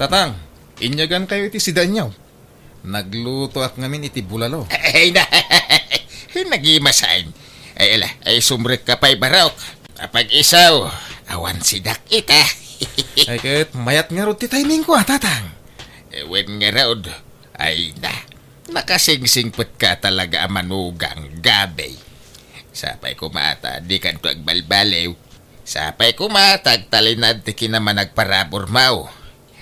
Tatang, inyagan kayo iti si Danyaw. Nagluto ak ngamin iti bulalo. Ay na, nagimasain. Ay ala, ay sumrek ka pa'y barok. Kapag isaw, awan sidak ita. Ay kahit mayat nga ro ti timing ko tatang. Ewan nga raod, ay na, nakasingsingpot ka talaga manugang gabay. Sapay kumata, di kanto agbalbalew. Sapay kumatag talinad ti kinaman nagparabor mau.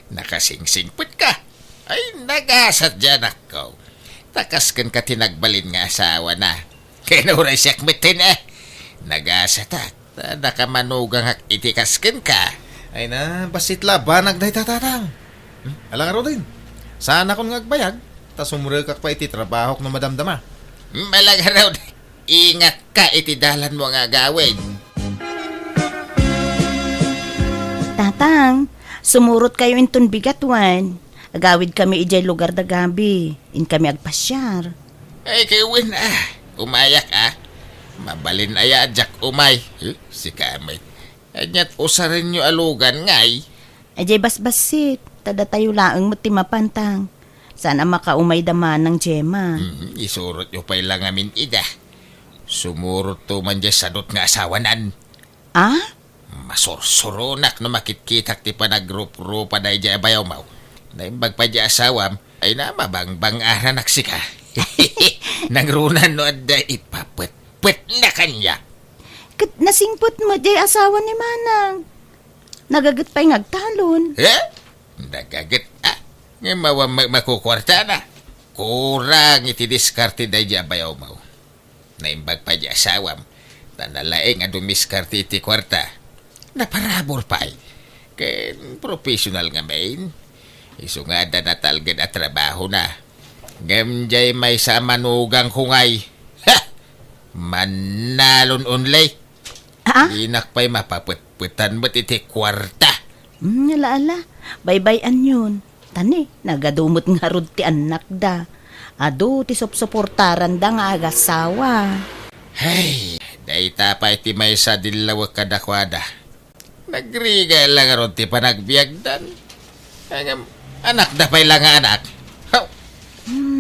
Nakasingsingpot ka. Ay, nagasat dyan ako. Takaskan ka tinagbalin nga asawa na. Kinuray siyak mitin Nagasat at nakamanugang hak itikaskan ka. Ay na, basit labanag dahi tatang. Alang araw din. Sana kung ngagbayag, tas umurag pa iti trabaho no madamdama. Malang araw, ingat ka iti dalan mo nga gawin. Tatang, sumurot kayo inton bigatwan. Agawid kami ijay lugar da gabi. In kami agpasyar. Ay, kiwin umayak Mabalin aya jak umay. Si kamay. Anyat usarin nyo alugan ngay. Ajay basbasit. Tada tayo laang matimapantang. Sana makaumay daman ng Gemma. Isurot nyo pa'y lang amin ida. Sumurot to man dyan sadot nga asawanan. Masursurunak no makitkitak ti panagrup-rupa na dyan bayaw mau. Naimbag pa dyan asawam ay na mabangbang aranak sika. Nangrunan no adda ipapet-pet na kanya. Kat nasingpot mo jay asawa ni Manang. Nagagat pa'y ngagtalon. Nagagat nga makukwarta na. Kurang iti diskarte da dyan bayaw mau. Naimbag pa dyan asawam. Tanalaeng nga dumiskarte iti kwarta. Naparabor pa ken professional nga main. Iso nga da natalgan at trabaho na. Gamjay may sa manugang kungay. Manalon unlay. Inak pa'y mapaputputan mo't iti kwarta. Alaala, baybayan yun. Tani, nagadumot nga rod ti anak da. Ado, ti suportaran da nga agasawa. Hey, dayta pa iti may sa dilawag kadakwada. Nagriga lang ron ti panagbiagdan. Anak da pa'y lang anak.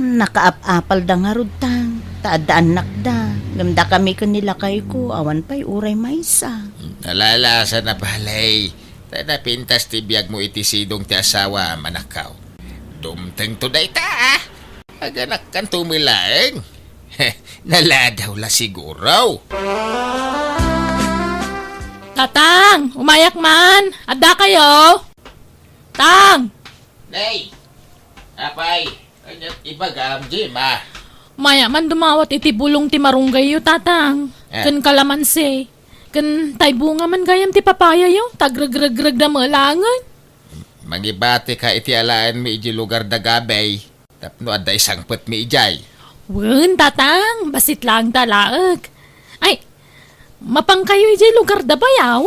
Nakaap-apal da nga rod tang. Taada anak da. Gamda kami kanila kay ko. Awan pa'y uray maysa. Nalalasa na balay. Tada pintas ti biag mo iti sidong ti asawa manakaw. Dumteng to dayta Aganak kan tumilaeng. Naladaw la siguro. Tatang, umayak man. Ada kayo? Tang! Nay! Apay! Kanyat ibagam, Jima. Maya man dumawat iti bulong ti marunggay yo, tatang. Kan kalamansi. Kan tay bunga man gayam ti papaya yo. Tagrag-rag-rag da malangan. Magibati ka iti alaan mi iji lugar da gabay. Tapno adda isang put mi ijay. Wen, tatang. Basit lang talaag. Ay, mapang kayo ijay lugar da bayaw?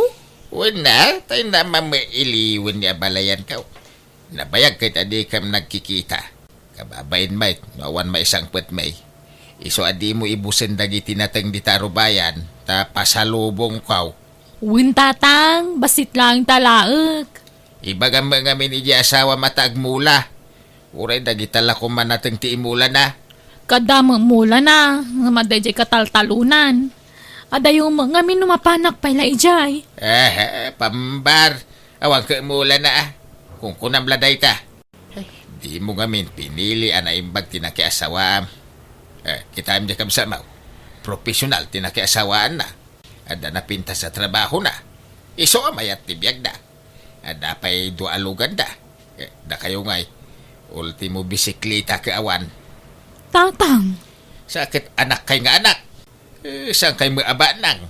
Wen na, tayo na mamailiwan niya balayan ka. Nabayag kahit adi kam nagkikita. Kababayin may, nawan may isang put may. Iso adi mo ibusin dagiti natang ditaro bayan, ta pasalubong kaw. Wen, tatang. Basit lang talaag. Ibagam mga min iji asawa matag mula. Uray dagitala ko man natang ti imula na. Kadama mula na. Nga madayjay kataltalunan. Adayo mga min numapanak pala ijay. Pambar. Awang ka mula na Kung kunamladay ta. Di mo ngamin pinili anaimbag tinakiasawaan. Kita am jakam samaw. Profesional tinakiasawaan na. Ada na pinta sa trabaho na. Iso amayat tibiyag na. Ada pa'y dualugan da. Da kayo ngay. Ultimo bisikleta ka awan. Tatang. Sakit anak kay nga anak. Saan kay maaba nang?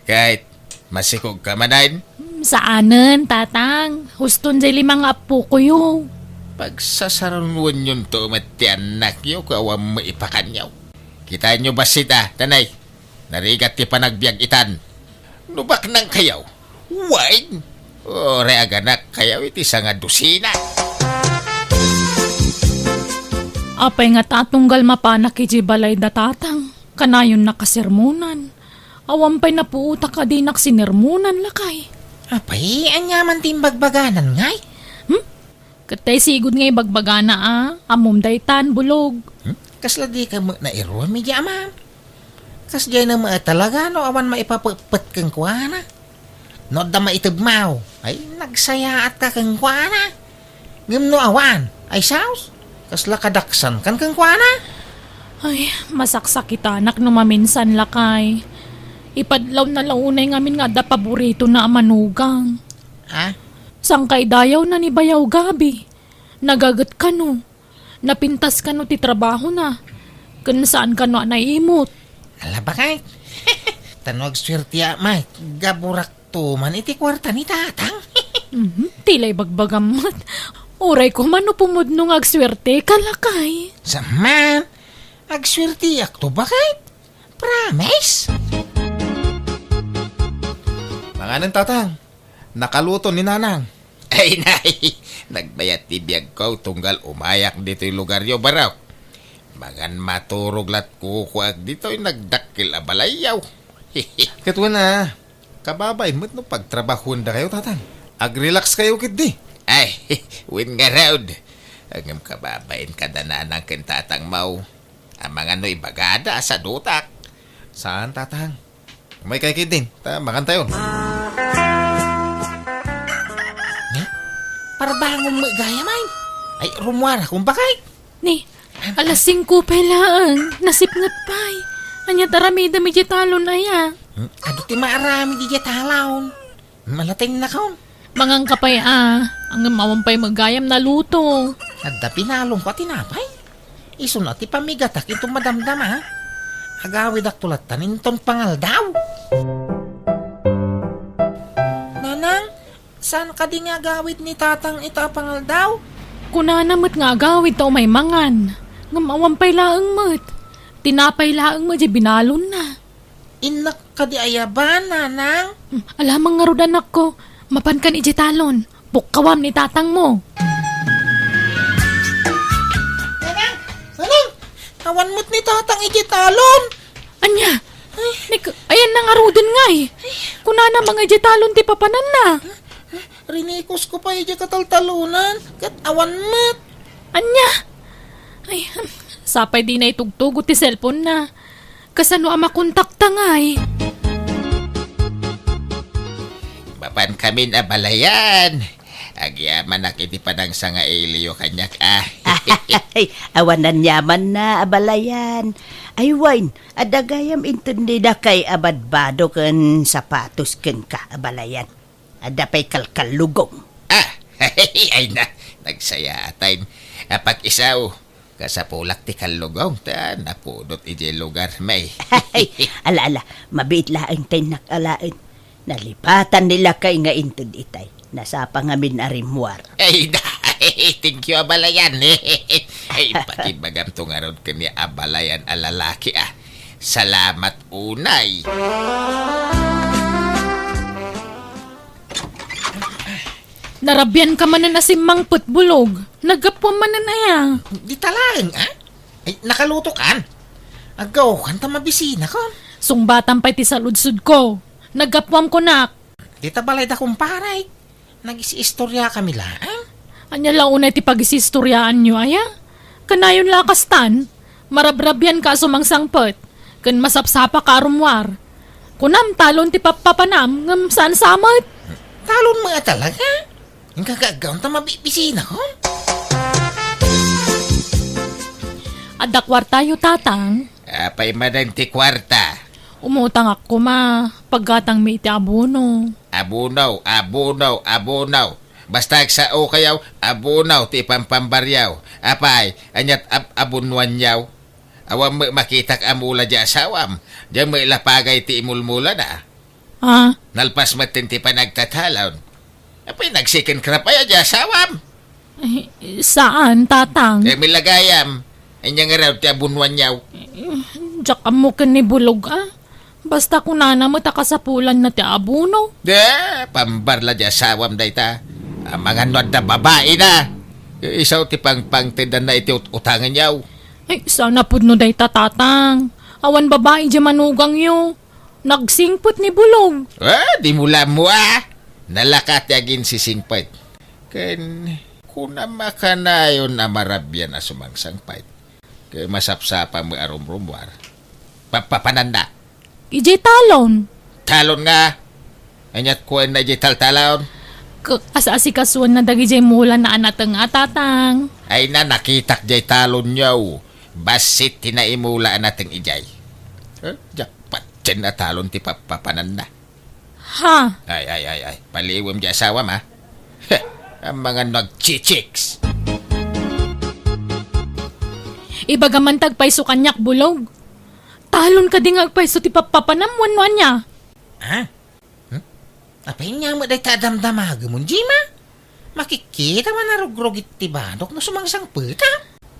Kahit masikog ka manayin. Saanan, tatang? Huston jay limang apo ko yun. Pagsasarunwan yun to mati anak yun kawang maipakan yaw. Kita nyo ba sita, tanay? Narigat ti panagbiag itan. Nubak nang kayaw. Wine. O reaganak kayaw iti sa nga dusina. Apay nga tatunggal mapanak iji balay da tatang. Kanayon nakasermunan. Awampay na puuta ka di naksinirmunan lakay. Apay, anyaman timbagbaganan ngay. Katay sigod ngay bagbagana amom daytan bulog. Kasla di ka na iro, medya ama. Kas jay na talaga, no, awan maipapapet kang kuwana. No, da maitagmaw. Ay, nagsaya at ka kang kuwana. Ngam no awan, ay saus. Kasla kadaksan kan kang kuwana. Ay, masaksak anak no maminsan lakay. Ipadlaw na launay ngamin nga da paborito na manugang. Ha? Sangkay dayaw na ni bayaw gabi. Nagagat ka no. Napintas ka no ti trabaho na. Kan saan ka no naimot. Ala ba kay? Tanog swerte may. Gaburak to man iti kwarta ni tatang. Tilay bagbagamot. Oray ko man no pumudno ng agswerte kalakay. Saman, agswerte ak to ba kay? Promise? Manganan tatang, nakaluto ni nanang. Ay, nay, nagbayat ti biyag ko tunggal umayak dito yung lugar yo baraw. Magan maturog lat kukuag dito yung nagdakil abalayaw. Katwa na, kababay mo't no pagtrabahon da kayo tatang. Ag-relax kayo kit di. Ay, win nga raud. Ang kababain kada na ng kintatang mau. Ang mga no'y bagada sa dutak. Saan tatang? May kay kit din, makan tayo. Parabangong magaya man. Ay, rumwara kung bakay. Ni, alas 5 pelaan. Nasipngat pa'y. Anya taramida mi talon aya. Ado ti maarami di talon. Malating na kaon. Mangang kapay ang mawampay magayam na luto. Adda pinalong ko tinapay. Iso na ti pamigatak itong madamdam ha. Agawid ak tulatan inton pangal daw. Nanang, saan ka di nga gawid ni tatang itapangal daw? Kunanamot nga agawid tao may mangan. Ngamawampay laang mat. Tinapay laang mat di binalon na. Inak ka di ayaban, nanang? Alamang nga rodan ako. Mapan kan ijitalon. Bukkawam ni tatang mo. Nanang, awan mo't ni tatang ijitalon. Anya, ayan na nga rodan nga eh. Kunana mga ijitalon ti papanan na. Rinikos ko pa ija kataltalunan. Kat awan mo't. Anya, ay, sapay di na itugtugo ti cellphone na. Kasano ama kontakta nga eh. Mapan kami na balayan. Agyaman na kiti padang sa nga iliyo kanyak Ay, awanan yaman na abalayan. Ay, wine, adagayam intindi da kay abadbado kan sapatos kan ka abalayan. Adapay kalkalugong. Ay na, nagsaya atayin. Pag isaw, kasapulak ti kalugong ta, napudot iti lugar may. Ay, ala, mabit laang tayo nakalain. Nalipatan nila kay nga intindi itay. Nasa pangamin arimwar. Ay na, thank you abalayan. Ay, pati bagam tungarod kami abalayan alalaki Salamat unay. Narabyan ka man na simang putbulog. Nagapwa man na ya. Di talagang Ay, nakaluto kan. Agaw, kanta mabisina kon. Sungbatan pa iti saludsud ko. Nagapwam ko nak. Di tabalay da kumparay. Nag-isistorya kami lang. Anya launay ti pag-isistoryaan nyo aya. Kanayon lakastan. Marabrabyan ka sumangsangpet. Kan masapsapa ka arumwar. Kunam talon ti papapanam ngam saan samot. Talon mga talaga. Yung kagagaw ta mabibisina kon. Adda kwartayo tatang. Apay madan ti kwarta. Umutang ako paggatang may iti abono. Abunaw. Basta sao kayaw, abunaw ti pampambaryaw. Apay, anyat abunwan yaw. Awam makitak amula di asawam. Diyan mo ilapagay ti imulmula na. Nalpas matin ti panagtatalon. Apay, nagsikin krapaya di asawam. Saan, tatang? Milagayam. Anyang araw ti abunwan yaw. Diyak mo kan ni bulog Basta kunana mo takasapulan na ti abuno. Pambarla di asawam da ita. Mga nod na babae na. Isaw ti pangtindan na iti utangan yaw. Ay, sana pud no day tatang. Awan babae di manugang yo. Nagsingput ni bulog. Di mula mo Nalakat yagin si singput. Ken Kung makanayon na marabyan na sumangsangpait, kaya masapsapa mo arum-rumwar. Papananda. Ijay talon. Talon nga. Anyat ko na ijay talon. Kasasikasuan na dagijay mula na anatang atatang. Ay na nakitak jay talon niyaw. Basit tinaimula nating ijay. Jakpat dyan na talon ti papananda. Ha? Ay. Paliwam di asawa ma. Ang mga nagchichiks. Ibagaman tagpaiso kanyak bulog. Talon ka ding agpaiso ti papanamwan niya. Ha? Apay niya mo day tadamdamaga mo, Jima? Makikita man na rugrogit ti badok na sumangsang pita.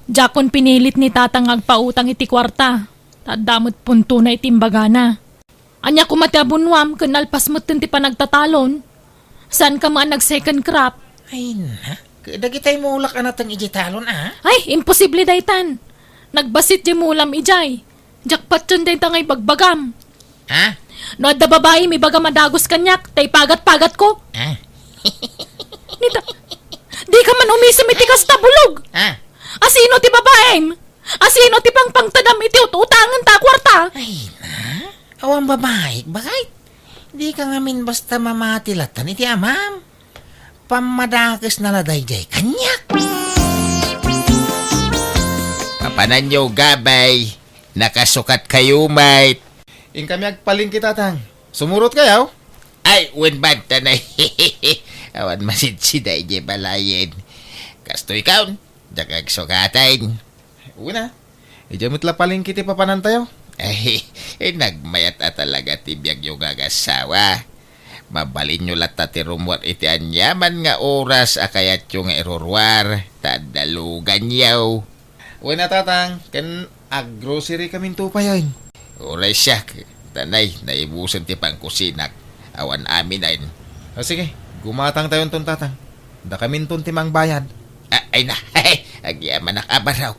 Jakon pinilit ni tatang agpautang iti kwarta. Tadamot punto na itimbagana. Anya kumatabunwam kanalpas mo ti panagtatalon. Saan ka man nag-second crop? Ay na, kadagitay mo ulak anatang ijitalon Ay, imposible daytan. Nagbasit di mo ulam ijay. Jakpat yun day tangay bagbagam. Ha? No, da babae may baga madagos kanyak, tay pagat-pagat ko. Nita, di ka man umisam iti kasta bulog. Asino ti babaeng? Asino ti pangtadam iti utangan ta kwarta? Ay na, awang babae, bakit? Di ka ngamin basta mamatilatan iti amam. Pamadakas na ladayjay kanyak. Papanan nyo, gabay. Nakasukat kayo, mate. In kami agpaling kitatang. Sumurot kayaw? Ay, winbad tanay. Awan masidsiday di balayin. Kastoy kaun, dakag sukatain. Una, ijamot la paling kiti papanan tayo. Ay, nagmayat talaga tibiyag yung agasawa. Mabalin nyo lata ti rumwar iti anyaman nga oras akayat yung erorwar. Tadalugan yaw. Una tatang, kan ag-grocery kami tupayan. Oray siya, tanay, naibusan ti pang kusinak. Awan amin ay. Sige, gumatang tayo ton tatang. Da kami ton timang bayad. Ay na, agyaman nakabaraw.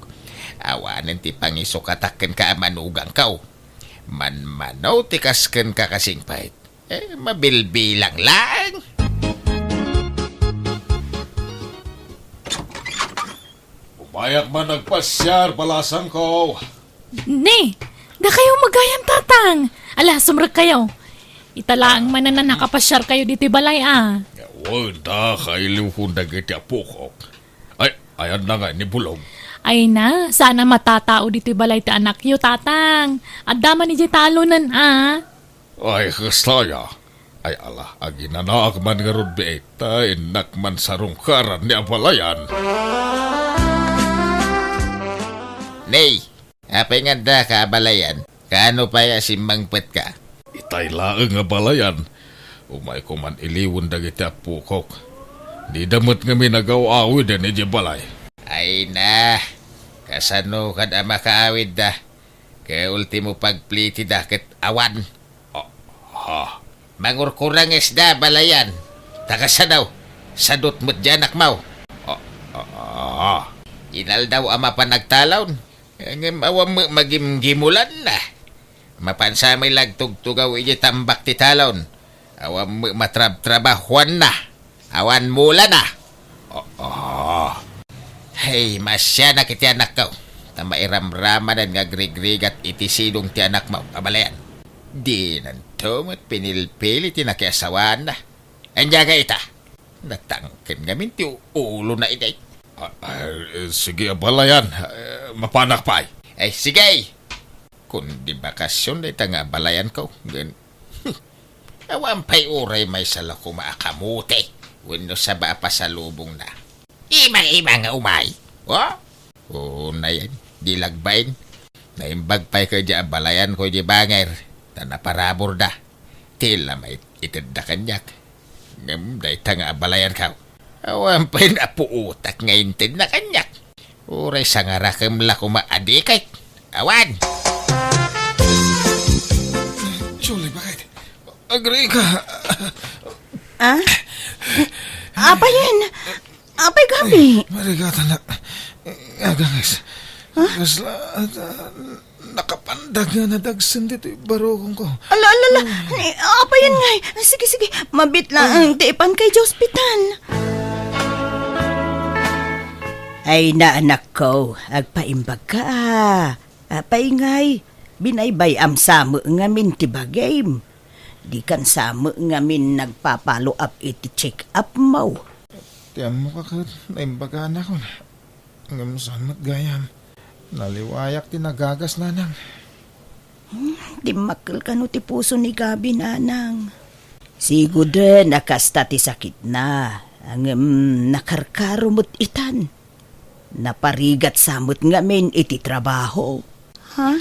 Awanan ti pangisukataken ka manugang kao. Manmanaw ti kasken ka kasing pait. Mabilbilang lang. Umayak man nagpasyar, balasan ko. Ne, da kayo magayam tatang. Ala, sumrag kayo. Italaang man na nakapasyar kayo dito balay Wala, kailiw kong dagiti apukok. Ay, ayan na nga ni Bulog. Ay na, sana matatao dito balay ti anak yo tatang. At daman ni talonan Ay, kastaya. Ay ala, aginanaak man nga rod beita, inak man sarungkaran ni abalayan. Nay, apay nga da ka abalayan. Kaano pa ya simbangpet ka? Itay laeng nga balayan. Umay ko man iliwon dagiti apukok. Di damot nga minagaw-awid ni balay. Ay na, kasano kad makaawid da. Kaya ultimo pagpliti da ket awan. Mangurkurang isda balayan. Takasa daw, sadot mo't janak mau. Inal daw ama pa nagtalon. Ngem awam magimgimulan na. Mapansamay lagtugtugaw iji tambak ti talon. Awam matrab-trabahuan na. Awan mula na. Hey, masya na kiti anak ko. Tamairam-ramanan nga grigrigat iti silong ti anak mo, abalayan. Di nantumot pinilpili ti nakiasawan na. Andiyaga ita. Natangkin ngamin ti ulo na inay. Sige, abalayan. Mapanak pa ay. Ay, sige. Kung di bakasyon na ita nga abalayan ko. Awan pa'y uray may sala ko maakamuti. Wano sa ba pa sa lubong na. Ima-ima nga umay. Oo na yan. Di lagbain. Naimbag pa'y ka di abalayan ko di banger. Na naparabor da. Tila may itid da kanyak. Ngam da ita nga abalayan ka. Awan pa'y napuutak ngayon tid na kanyak. Uray sa nga rakam la ko maadikay. Awan! Julie, bakit? Agree ka. Apa yan? Apay gabi? Marigata na. Agangis. Kasla, nakapandag nga na dagsan dito barokong ko. Ala. Apa yan nga? Sige. Mabit lang. Taipan kay sa ospital. Ay na anak ko, agpaimbag ka paingay, binaybay am samo ngamin ti bagay. Di kan samo ngamin nagpapalo up iti check up mo. Tiyan mo ka naimbaga na ko. Ngam samat gayam. Naliwayak ti nagagas nanang. Di makil ka no ti puso ni Gabi nanang. Sigud nakasta ti sakit na. Ang nakarkarumot itan. Naparigat samot ngamin iti trabaho. Ha?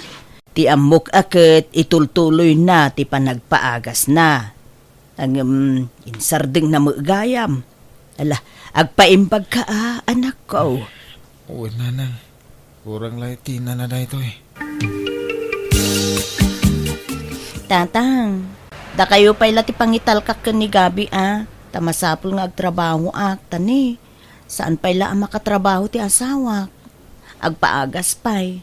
Ti amok aket itultuloy na ti panagpaagas na. Ang insardeng na magayam. Ala, agpaimbag ka anak ko. Uy, nanang. Kurang laiti na na ito eh. Tatang, da kayo pa'y lati pangital ka ni Gabi tamasapol nga agtrabaho tani. Saan pa'y la makatrabaho ti asawa? Agpaagas pa'y.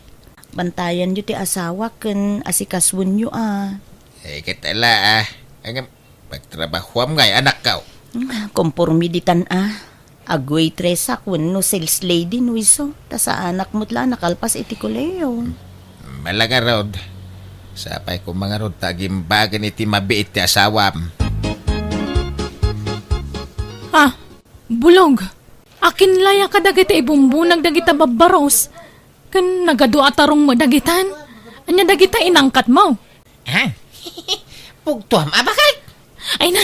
Bantayan nyo ti asawa ken asikaswon nyo Kitala Ang pagtrabahuam ngay anak ka. Kompormiditan Agway tresa kun no sales lady no iso. Ta sa anak mo't la nakalpas iti koleo. Malaga rod. Sapay ko mga rod tagimbagan iti mabiit ti asawam. Bulog. Akin laya ka dagiti ibumbunag dagita babaros. Kan nagadu atarong mo dagitan. Anya dagita inangkat mo. Pugtuam, bakit? Ay na,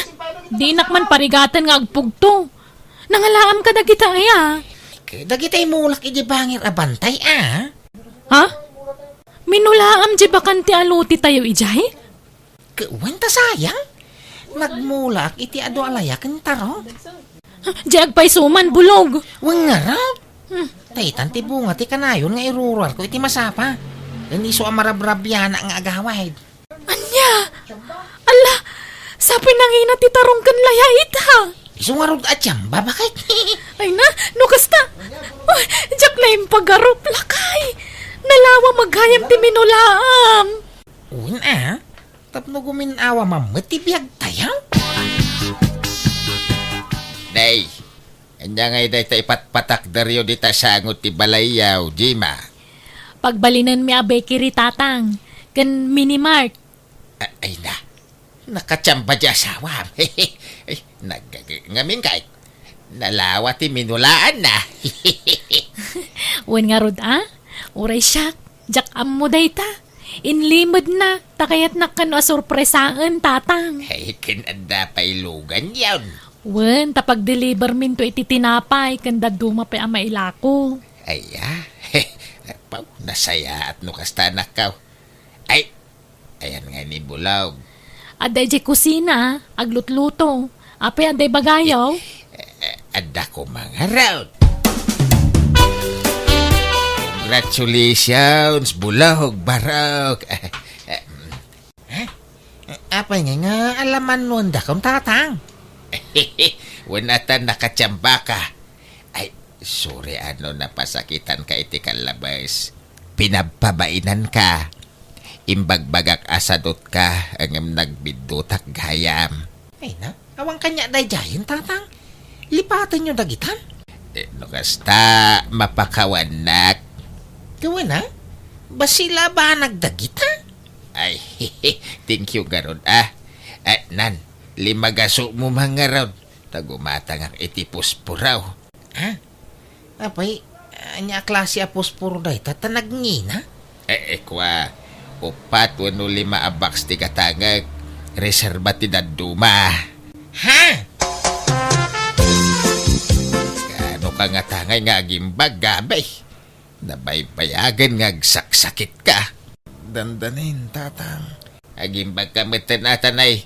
di nakman parigatan nga agpugto. Nangalaam ka dagita Dagitay mulak iti bangir abantay Ha? Minulaam di bakan ti aluti tayo ijay? Kuwan ta sayang. Nagmulak iti ado alayakan taro. Di agpay suman bulog. Wang nga raw. Taytan ti bunga ti kanayon nga iruruar ko iti masapa. Ganiso amarabrabyan ang agawad. Anya? Ala, sapi nangina ti tarong kan layait Isungarod at yamba, bakit? Ay na, nukasta. Diyak na yung pag-arup lakay. Nalawa maghayam ti minulaam. Uwin tapno guminawa mamatibiyag tayo. Day, anya ngay day ta ipatpatak daryo di ta sangot ti balayaw, Jima. Pagbalinan mi abe kiri tatang, kan minimart. Ay na, nakachamba di asawa. Ngamin kahit nalawa ti minulaan na. Wen nga rod uray siyak, jak ammo day ta. Inlimod na, takayat na kano asurpresaan tatang. Ay, kinanda pa ilugan yun. Wen, tapag-deliver min to iti tinapay, kanda duma pa ang mailako. Ay, Pau, nasaya at nukasta na ka. Ay, ayan nga ni Bulaw. Aday di kusina, aglutluto. Apay aday bagayaw. Ada ko mga raw. Congratulations, Bulog, Barok. Apay nga alaman nun da kong tatang. Wanatan nakachamba ka. Ay, sorry napasakitan ka iti kalabas. Pinababainan ka. Imbagbagak asadot ka ang nagbidutak gayam. Ay na, awang kanya day jayin tatang. Lipatan nyo dagitan. Nukasta mapakawanak. Gawin basila ba nagdagita? Ay, thank you garod Nan, 5 gaso mo mga rod. Tagumatang ang itipos po raw. Apay, anya klase apos puro day tatanagnina? Kwa, 4-5 abaks ti katangag. Reserva ti daduma. Kano ka nga tangay nga agimbag gabay? Nabaybayagan nga agsaksakit ka. Dandanin, tatang. Agimbag ka matanay.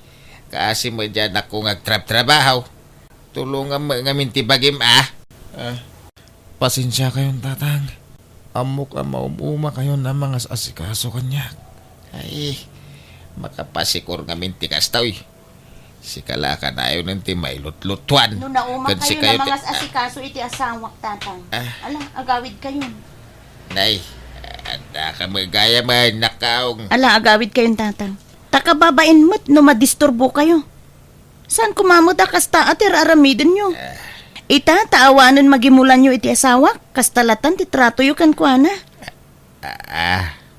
Kasi mo dyan ako ngagtrap-trabaho. Tulungan mo nga mintibagim Pasensya kayon, tatang. Amok maumuma kayo na mga asikaso kanya. Ay, makapasikor nga mintikas taoy. Si Kalaka na ayaw ng timaylot-lutuan. No nauma kayo na mga asikaso iti asawak tatang. Ala, agawid kayo. Nay, ada ka magaya man nakaong. Ala, agawid kayong tatang. Takababain mo't no madisturbo kayo. Saan kumamot akasta at aramidin nyo? Ita, taawanan magimulan nyo iti asawa, kastalatan ti trato yu kan kuana.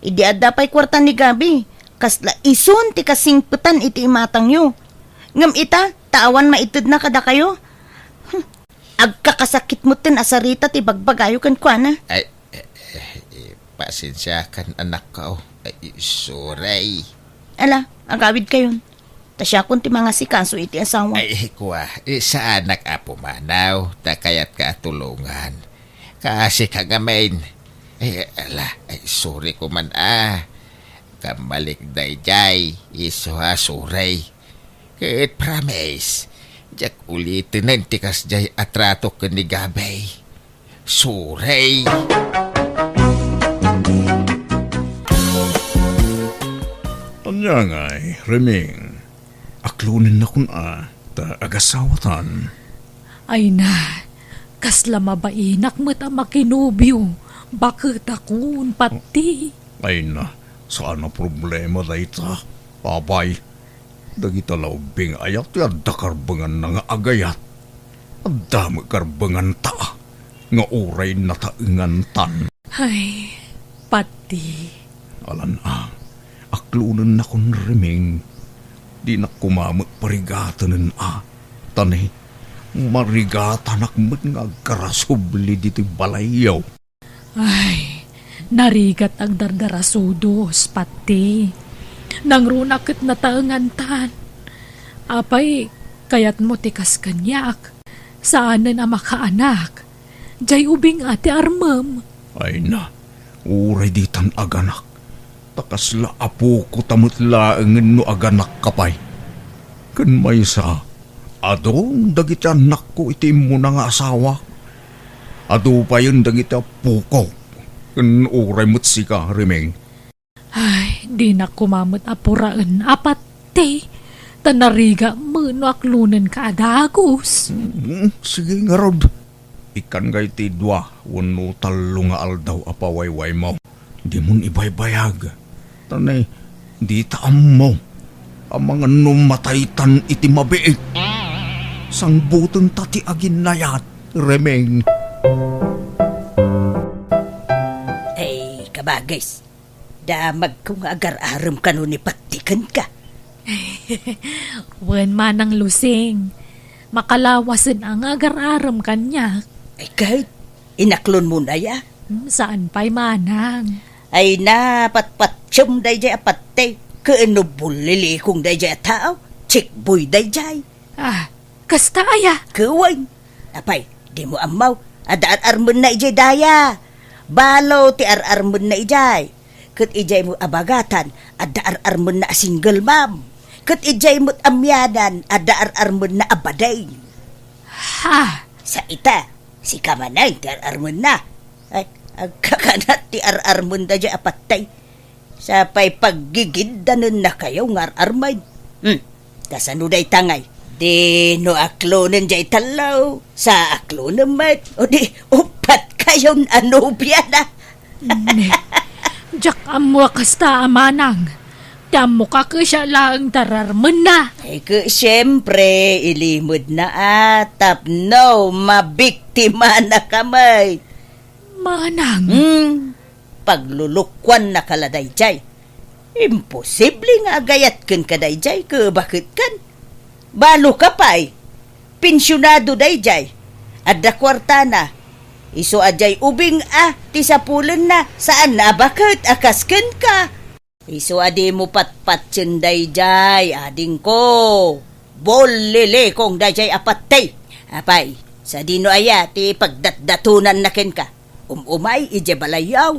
Idi adda pa'y kwarta ni Gabi, kasla isun ti kasingputan iti imatang nyo. Ngam ita, taawan maitid na kada kayo. Agkakasakit mo tin asarita ti bagbagayo kan kuana. Ay, pasensya kan anak ko. Ay, sorry. Ala, agawid kayon. Tasya kun ti mga sikaso iti asawa. Ay, kuwa, sa anak apo manaw, takayat ka tulungan. Kasi kagamain. Ay, ala, ay, sorry ko man Kamalik dayjay, iso sorry. Kahit promise, jak ulitin ng tikas jay atrato ka ni Gabay. Sorry. Anya ngay, Reming. Aklunin na kun ta agasawatan. Ay na, kasla mabainak mo't ang makinubyo. Bakit akong pati? Ay na, saan ang problema dayta? Babay, dagita laubing ayat ti adda karbangan na nga agayat. Adda magkarbangan ta, nga uray na taingan tan. Ay, pati. Alan aklunan na kun Reming. Di na kumamot parigatanan Tani, marigatanak mo't nga agkarasubli diti balayaw. Ay, narigat ang dardarasudos, pati. Nangrunakit na taangantan. Apay, kayat mo tikas kanyak. Saanan ang makaanak? Jay ubing ate armam. Ay na, uray ditan aganak. Takasla apo ko tamot laangan no aganak kapay. Kan may sa, adong dagiti anak ko iti mo na nga asawa. Ado pa yun dagiti apo ko. Kan uray mo't sika, Reming. Ay, di na kumamot apuraan apate. Tanariga mo no aklunan ka adagos. Sige nga rod. Ikan gay ti dwa, wano talo nga aldaw apawayway mo. Di mon ibaybayag. Tanay, di taam mo. Ang mga numataytan iti mabiit. Sang butong tati agin nayat, Reming. Ay, kabagis. Damag kong agar-aram ka nun ipatikan ka. Wen manang lusing. Makalawasin ang agar-aram kanya. Ay, kahit inaklon mo na ya. Saan pa'y manang? Ay na, patpatsyum dayjay apatay. Kaanubulili kong dayjay tao. Chikboy dayjay. Ah, kasta aya. Kawain. Apay, di mo amaw. Ada-ar-armun na ijay daya. Balo ti ar-armun na ijay. Kat ijay mo abagatan. Ada-ar-armun na single mom. Kat ijay mo't amyanan. Ada-ar-armun na abaday. Ha? Sa ita, si kamanay ti ar-armun na. Ay, agkakanat ti ar-armun da dya apatay. Sapay paggigindanan na kayo ng ar-armay. Kasano day tangay? Di no aklonan dya italaw. Sa aklonan mat. O di upat kayong anubya na. Ne, jak amwa kasta amanang. Tamo ka siya lang tararman na. Ay ka siyempre, ilimod na atap. No, mabiktima na kamay. Manang. Paglulukwan na kaladayjay. Imposible nga agayat kan kadayjay ka bakit kan? Balo ka pa'y. Pensyonado dayjay. Adda kwarta na. Iso ajay ubing ti sapulan na. Saan na bakit akasken ka? Iso adi mo patpatsyon dayjay. Ading ko. Bolile kong dayjay apatay. Apay, sa dino aya ti pagdatdatunan na ken ka. Umay ije balayaw.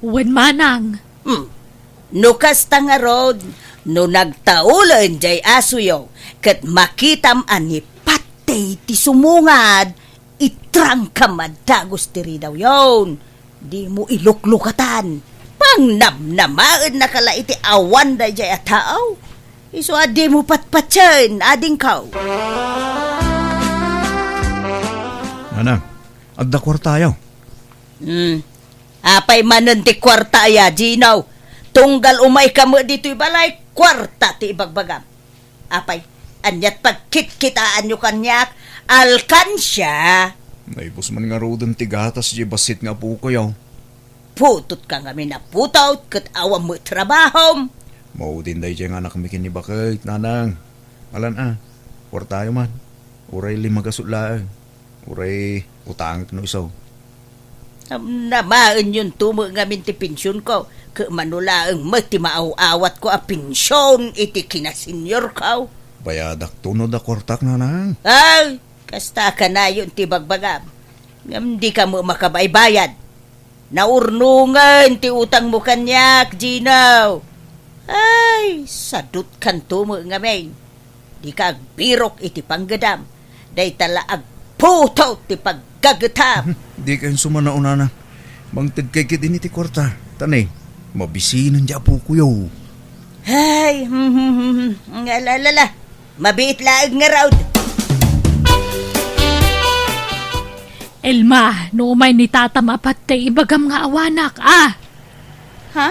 Wen manang. Nukas nga rod, no nagtaulan jay asuyo, kat makitam ani patay ti sumungad, itrang kamadagos tiri daw yon. Di mo iluklukatan. Pang namnamaan na kala iti awan da jay atao. Iso adi mo patpatyan, ading kaw. Manang, adda kwartayaw. Apay manan ti kwarta ya, Ginaw. Tunggal umay ka mo dito'y balay, kwarta ti ibagbagam. Apay, anyat pagkitkitaan nyo kanyak, alkansya. Naibos man nga rodon tigatas di basit nga po kayo. Putot ka nga minaputot kat awam mo trabahom. Mao din day dyan anak mi kinibakit, nanang. Alan war tayo man. Uray 5 gasulaang. Uray utang no isaw. Namaan yun tumo nga minti pensyon ko. Ka manulaang mati maaw-awat ko a pensyon iti kinasenyor ko. Bayadak tunod a kortak, nanang. Ay, kasta ka na yun ti bagbagam. Ngam di ka mo makabaybayad. Naurnungan ti utang mo kanyak, Gino. Ay, sadut kan tumo nga main. Di ka agbirok iti panggadam. Day tala agputo ti paggagatam. Di kayo sumanao, nanang. Bangtid kay kit ini ti korta. Tanay, mabisinan dya po kuyo. Ay, ngalalala. Mabiit laag nga raw. Elma, no may ni tata mapatte ibagam nga awanak, Ha?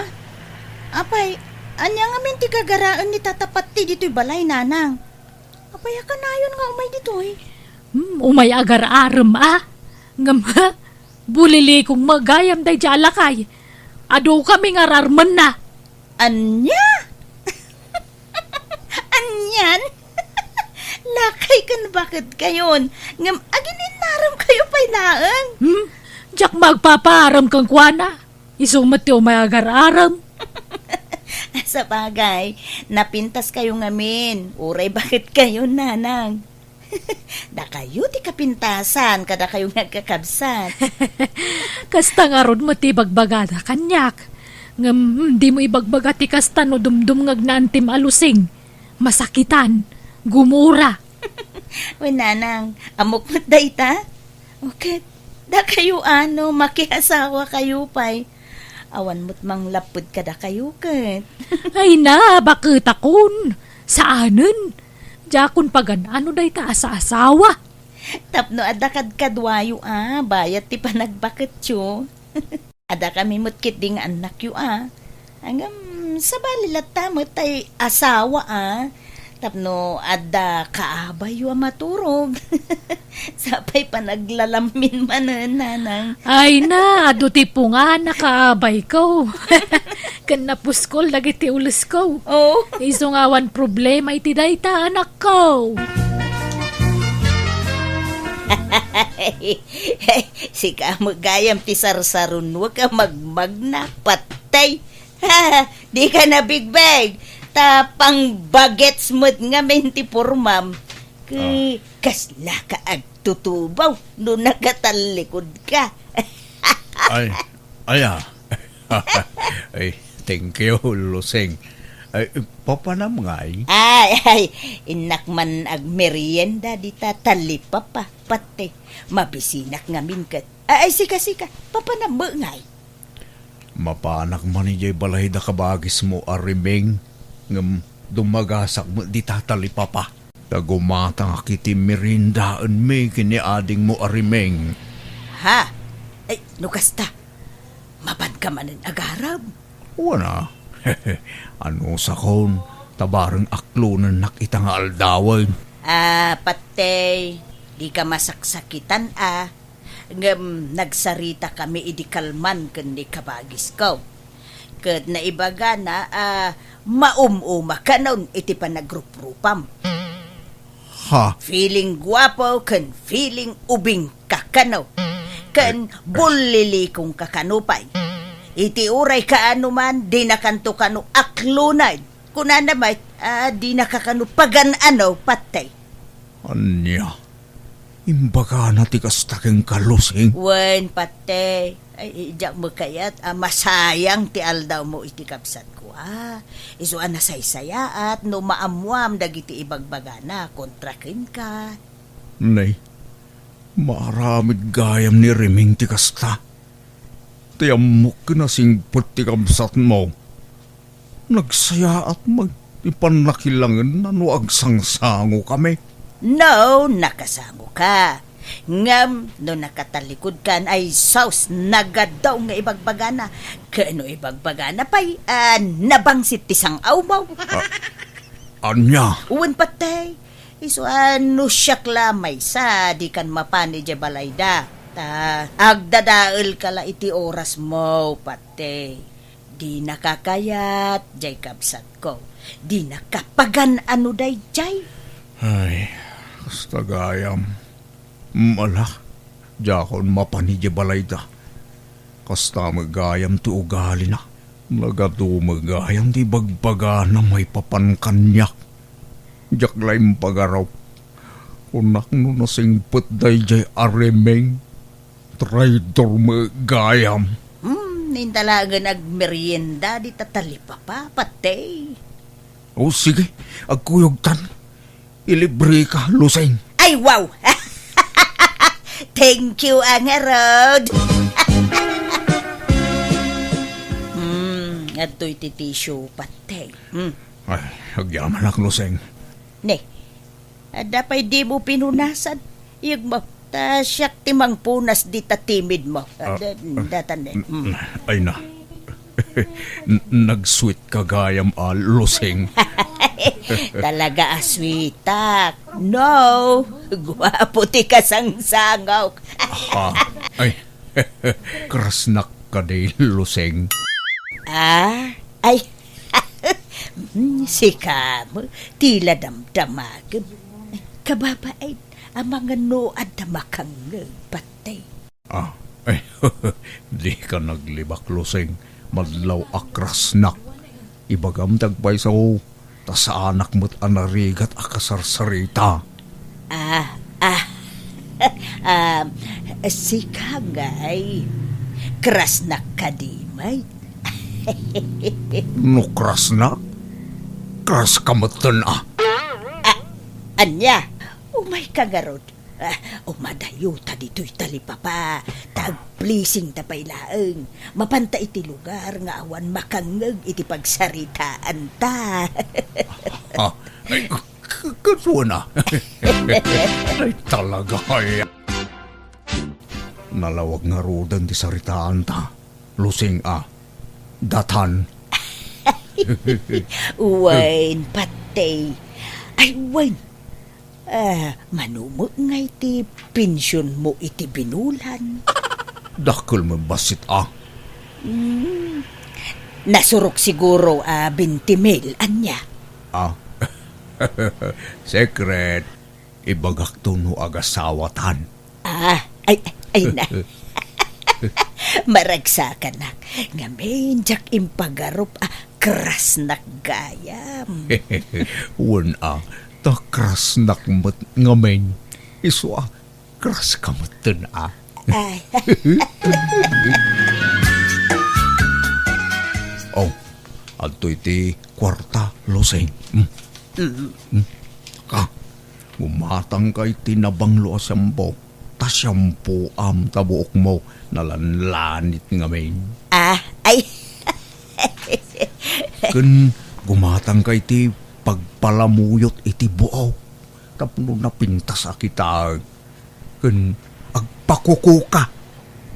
Apay, anya nga minti kagaraan ni tatapati dito'y balay, nanang. Apay, ka na yun nga umay dito'y. Umay agar-aram, Ngam, bulili kong magayam day jalakay. Ado kami nga rarman na. Anya? Anyan? Lakay kan bakit kayon? Ngam, aginin naram kayo pa'y laang. Diyak magpaparam kang kwana. Isumat yung may agar-aram. Sa bagay, napintas kayo ngamin. Uray, bakit kayo, nanang? Da kayo di kapintasan, kada kayo nagkakabsat. Kasta nga ron mo ti bagbagada kanyak. Ngam, di mo ibagbaga ti kasta no dumdum ngagnantim alusing. Masakitan. Gumura. Uy, nanang, amok mo't dayta? Okay, da kayo makihasawa kayo pa'y. Awan mo't mang lapod ka da kayo kat. Ay na, bakit akon? Saanen? Jakon pagan ano day ta sa asawa? Tapno adakad kadwayo bayat ti panagbakit yo. Ada kami mutkit ding anak yo Hanggang sa balilat tamot ay asawa Tapno ada kaabay yo maturog. Sapay panaglalamin manan, nanang. Ay na, ado ti po nga nakaabay ko. Kan napuskol lagi ti ulis ko. Oh. Isungawan problema iti dayta anak ko. Si ka magayam ti sarsarun, wag ka magmagna patay. Di ka na big bag. Tapang bagets mo't nga menti pormam. Kasla ka agtutubaw no nagatalikod ka. Ay, ay, thank you, Luseng. Ay, papanam nga Ay, inakman ag merienda di tatalipa pa, pati. Mabisinak nga minkat. Ay, sika, papanam mo nga Mapanak man niya balay da kabagis mo arimeng. Ngam dumagasak mo di tatalipa pa. Tagumatang akiti merindaan may kiniading mo arimeng. Ha? Ay, nukasta. Maban ka manin agarab. Wana. Ano sa kon? Tabarang aklunan nakita nga aldawan. Patay. Di ka masaksakitan Ngam nagsarita kami idikalman kundi kabagis ko. Kat naibaga na maumuma ka nun iti panagrup-rupam. Ha? Feeling guwapo kan feeling ubing kakano. Kan bulili kong kakanupay. Iti uray kaano man di nakanto kano aklunay. Kuna naman di nakakano pagan patay. Anya? Imbaga na tikas takeng kalusing. Wen patay. Ay, ijak mo kayat, masayang ti aldaw mo iti kapsat ko, Isuan na saysayaat, no maamuam dagiti ibagbagana, kontrakin ka. Nay, maramid gayam ni Reming ti kasta. Tiyamok na singpot ti kapsat mo. Nagsayaat mag-ipanakilangan na no agsangsango kami. No, nakasango ka. Ngam, no nakatalikod kan ay saus nagadaw nga ibagbagana. Kano ibagbagana pa'y nabangsit tisang awmaw. Anya? Uwan patay. Iso ano siyak lamay sa di kan mapani di balayda. Agdadael kala iti oras mo pati. Di nakakayat jay kabsat ko. Di nakapagan ano day jay. Ay, kasta gayam. Mala, jakon mapani di balayda. Kasta magayam ti ugali na. Nagado magayam di bagbaga na may papankanyak. Jaklaim pagaraw. Unak no nasingpet day jay aremeng. Traidor magayam. Nindalagan agmerienda di tatalipa pa, pati. O sige, agkuyog tan. Ilibre ka, Luseng. Ay, wow! Thank you, Angarod. Ato'y titisyo, pati. Ay, agyaman ak, Luseng. Ne, dapay di mo pinunasan. Yung mo, siyak timang punas di tatimid mo. Datan ne. Ay na. Nag-sweet kagayam Luseng. Talaga aswitak. No, guwapo ti kasangsangaw. Ay, krasnak ka day, Luseng. Ay, si Kam, tila damdamagin. Kababain, ang mga noad na makang patay. Ay, di ka naglibak, Luseng. Madlaw akrasnak. Ibagam tagbay sa sa anak mo't anarigat akasarsarita. Si Kagay, krasnak ka di, may. No krasnak? Kras kamatan Anya, umay kagarod. Umadayo ta dito'y talipapa. Tag-pleasing tapay laeng. Mapanta iti lugar nga awan makangeg iti pagsaritaan ta. Ay, kasuwa na. Ay, talaga ay. Nalawag nga rodan di saritaan ta. Lusing datan. Wain, patay. Ay, wain. Manumot nga iti pensyon mo iti binulan. Dakil mo basit Nasurok siguro 20,000 anya. Secret. Ibagak to no agasawatan. Ay na. Maragsakan na. Ngamin, jak impagarop krasnak gayam. Wan ta krasnak mat ngamin. Iso kras kamatan Ay. Adto iti kwarta, Luseng. Umatang kay tinabanglo asampo. Ta siyampo tabuok mo nalanlanit ngamin. Ay. Kun gumatang kay ti pagpalamuyot iti buaw. Tapno napintas kita. Kun agpakukuka.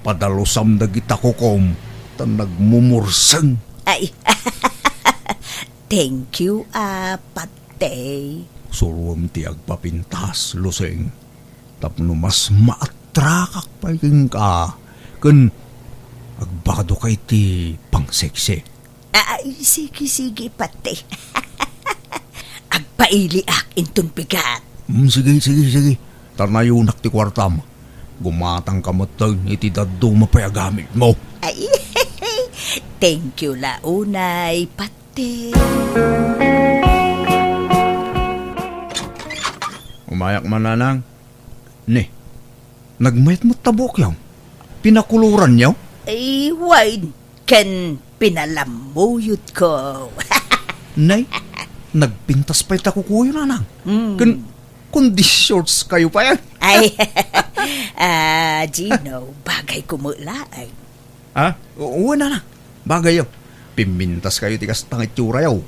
Padalusam dagita kukom. Tan nagmumurseng. Ay. Thank you, patay. Suruam ti agpapintas, Luseng. Tapno mas maatrakak pa yung ka. Kun agbado kay ti pangseksi. Ay, sige, patay. Agpailiak intun pigat. Sige. Tanayunak ti kwartam. Gumatang kamatag iti daddo mapayagamit mo. Ay, thank you launay, pati. Umayak mananang. Ne, nagmayat mo tabok yaw. Pinakuluran yaw. Ay, wine. Ken pinalamuyot ko. Nay, nagpintas pa'y takukuyo nanang. Kundi shorts kayo pa yan. Ay, Gino, bagay kumulaay. Oo na. Bagay yaw. Pimintas kayo tikas tangit yura yaw.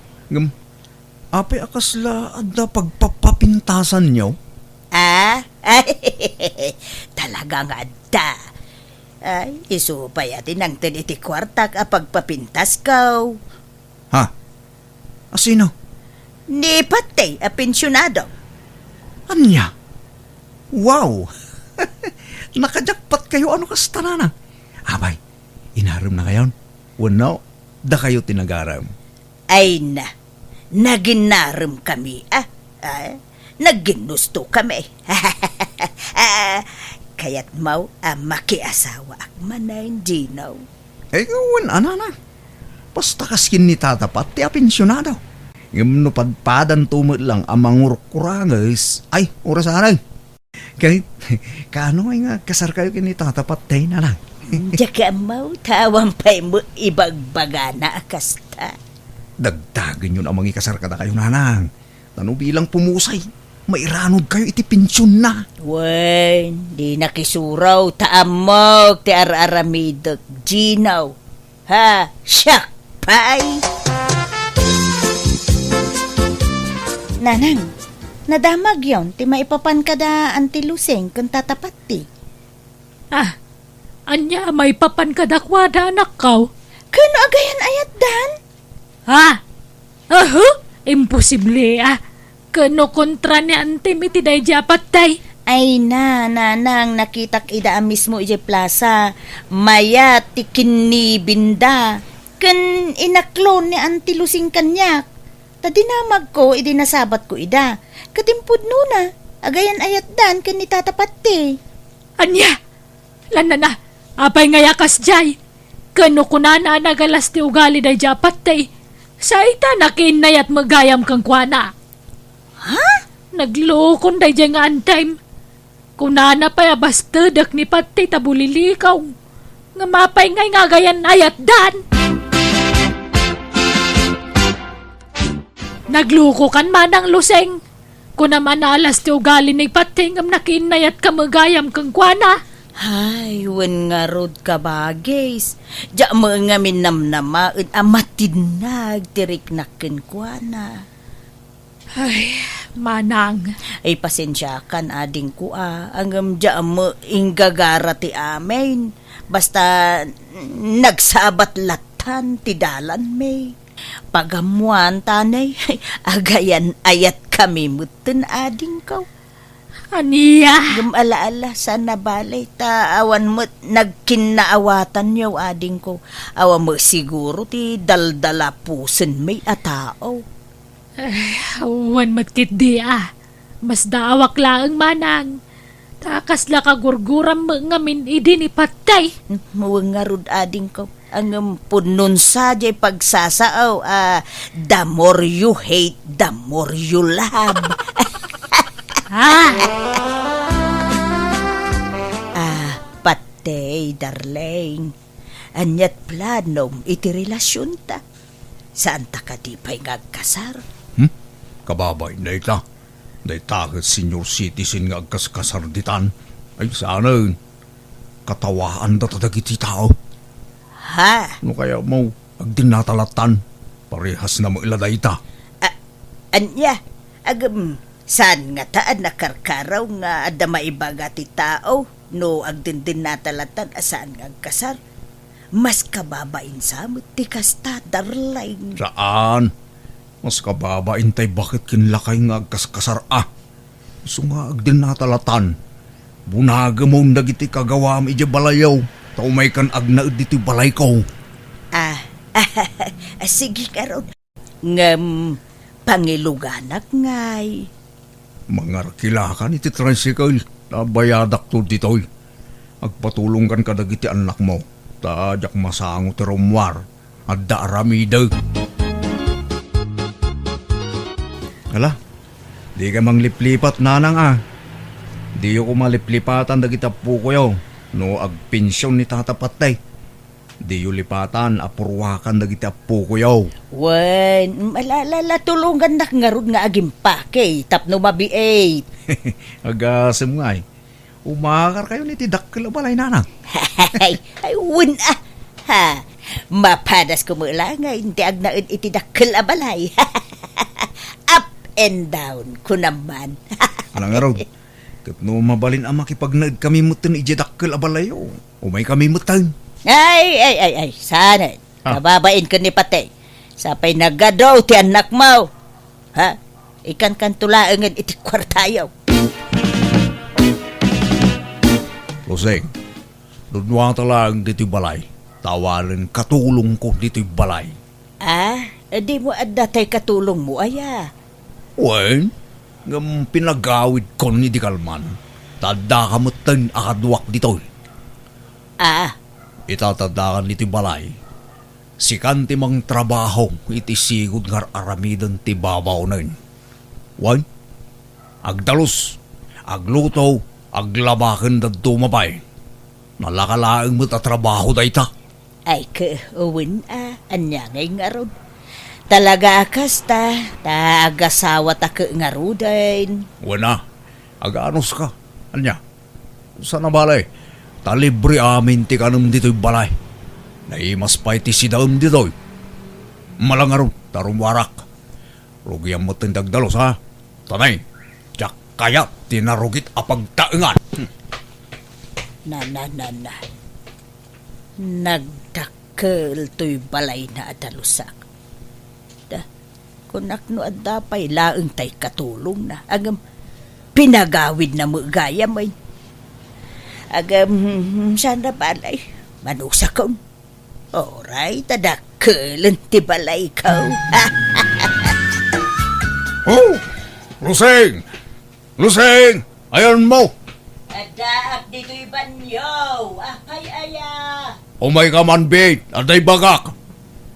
Apay akasla adda pagpapapintasan yaw. Talagang adda. Ay, iso pa yatin ang tiniti kwartak pagpapintas ko. Asino? Ni patay, pensyonado. Anya? Wow! Nakajakpat kayo ano kas tanana. Abay, inaram na kayon. Wano, da kayo tinagaram. Ay na, naginaram kami, naginusto kami. Kaya't mau makiasawa ak manayin Ginaw. Wan, anana. Basta kaskin ni tatapat, ti apensyonado. Yung no padpadan tumot lang amang urkurangis. Ay, orasanay. Kahit, kano ay nga kasar kayo kini tatapat tayo na lang. Jaka mau tawang pa'y mo ibagbagana akasta. Dagdagan yun amang ikasar kada kayo nanang. Tano bilang pumusay, mairanod kayo iti pensyon na. Wen, di nakisuraw taamog ti araramidot Ginaw. Ha, siyak pay. Nanang, nadamag yon ti maipapan kada anti luseng kung tatapat ti. Anya, may papan kadakwada anak kaw. Kano agayan ayat dan? Imposible Kano kontra ni antim iti day japat day. Ay nanang nakitak ida mismo ije plaza. Maya ti kinibinda. Kan inaklon ni anti lusing kanyak. Tadinamag ko, nasabat ko ida. Katimpud nuna, agayan ayat dan kan itatapat ti. Anya, lana na, apay nga yakas jay. Kano kunana nagalas ti ugali day japat day. Sa ita nakinayat magayam kang kuana. Ha? Naglukon day jay nga antime. Kunana pa'y abastadak ni pati tabulilikaw. Nga mapay ngay nga gayan ayat dan. Nagluko kan manang luseng. Kung naman alas ti ugali ni pati ngam nakinayat ka magayam kang kuana. Ay, wen nga rod ka bagis. Diya mo nga minamnama amatinag tirik nakin kuana. Ay, manang. Ay, pasensya kan ading ko Angam diya mo inggagara ti amin. Basta nagsabat latan ti dalan may. Pagamuan tanay, agayan ayat kami mutin ading ko. Aniya. Gumalaala sa nabalay ta awan mo nagkinaawatan niyo ading ko. Awan mo siguro ti daldala pusen may atao. Awan magtitdi Mas daawak lang manang. Takas la kagurguram mga min idi ni patay. Muwangarod ading ko. Ang punon sa jay pagsasaaw. The more you hate, the more you love. Patay, darling. Anyat planom iti relasyon ta. Saan ta ka di pa'y ngagkasar? Kababay na ita. Na itagat senior citizen nga agkaskasarditan. Ay sana katawaan da tadagiti tao. Ha? No kaya mo agdinatalatan. Parehas na mo iladay ta. Anya, saan nga taan nakarkaraw nga ada maibaga ti tao no agdindin natalatan asaan nga agkasar? Mas kababain sa mo ti kasta, darling. Saan? Mas kababain tay bakit kinlakay nga agkaskasar So nga agdinatalatan. Bunaga mo nagiti kagawam ije balayaw. Taumay kan agnaud dito balay ko. Sige karon. Ngam pangiluganak ngay. Mangarkilakan iti tricycle. Nabayadak to ditoy. Agpatulong kan kadagiti anak mo. Tadyak masango ti rumwar. Adda aramidag. Hala, di ka mangliplipat nanang Di ko maliplipatan dagita po ko yaw. No agpensyon ni tatapatay. Di yu lipatan apurwakan dagiti apo ko yaw. Wen, malala tulungan nak ngarud nga agimpake tapno mabiait. Agasem nga umakar kayo ni tidakkel balay nanang. Ay, wen ha. Mapadas ko mula nga hindi agnaid itidakkel abalay. Up and down ko naman. Anang araw. Kat no mabalin ang makipagnaid kami mutan ijadakkel abalayo. Umay kami mutan. Ay, sana. Nababain ka ni Patay. Sapay nagadaw ti anak mo. Ha? Ikan kan tulaangan iti kwartayaw. Luseng, dunwa talang dito'y balay. Tawalan katulong ko dito'y balay. Di mo adatay katulong mo, aya. Wen, ngam pinagawid ko ni Di Kalman. Tada ka matan akadwak dito'y. Itatadakan dito'y balay. Sikan ti mang trabaho iti sigod ngar aramidan ti babaw nun. Wen, agdalos, agluto, aglabakan da dumabay. Nalakalaang mo't trabaho da ita. Ay uwin anya ngay nga ron. Talaga akas ta agasawa ta ka nga rudain. Wala, aganos ka. Anya, sana balay, talibre amin ti kanam dito'y balay. Naimas pa iti sidaam dito'y. Malangaron, tarumwarak. Rugyang mo tindagdalos ha. Tanay, tiyak kaya tinarugit apagtaengan. Na. Nagdakkel to'y balay na adalusak. Kunak no at dapay laeng tay katulong na. Agam pinagawid na mo gaya mo. Agam sana balay. Manusa ka. Oray, tadakkelan ti balay ka. Oh! Luseng! Luseng! Ayan mo! Adaak dito'y banyo. Apay aya. Umay ka man, bait. Aday bagak.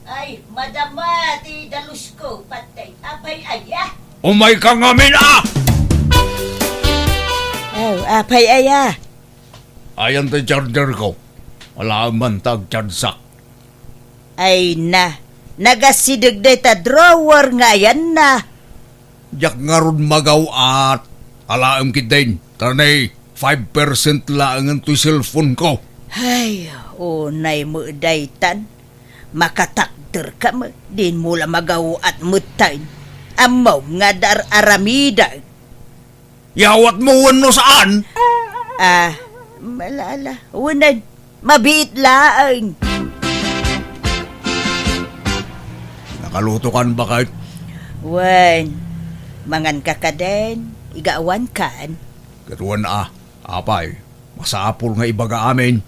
Ay, madama ti dalus ko. Patay. Apay aya. Umay ka ngamin, Apay aya. Ayan ti charger ko. Wala man tag-charsak. Ay nagasidag day ta drawer nga yan na. Jak nga ron magaw at alaam kidain. Tanay, 5% lang ang tuy cellphone ko. Ay, unay mo daytan. Makatakder ka mo. Din mo la magaw at mutain. Amaw nga dar aramida. Yawat mo no saan? Malala. Unay, mabiit laang. Nakaluto kan ba kahit? Wan, mangan ka ka din. Igawan kan. Katuan apay, masapul nga ibaga amin.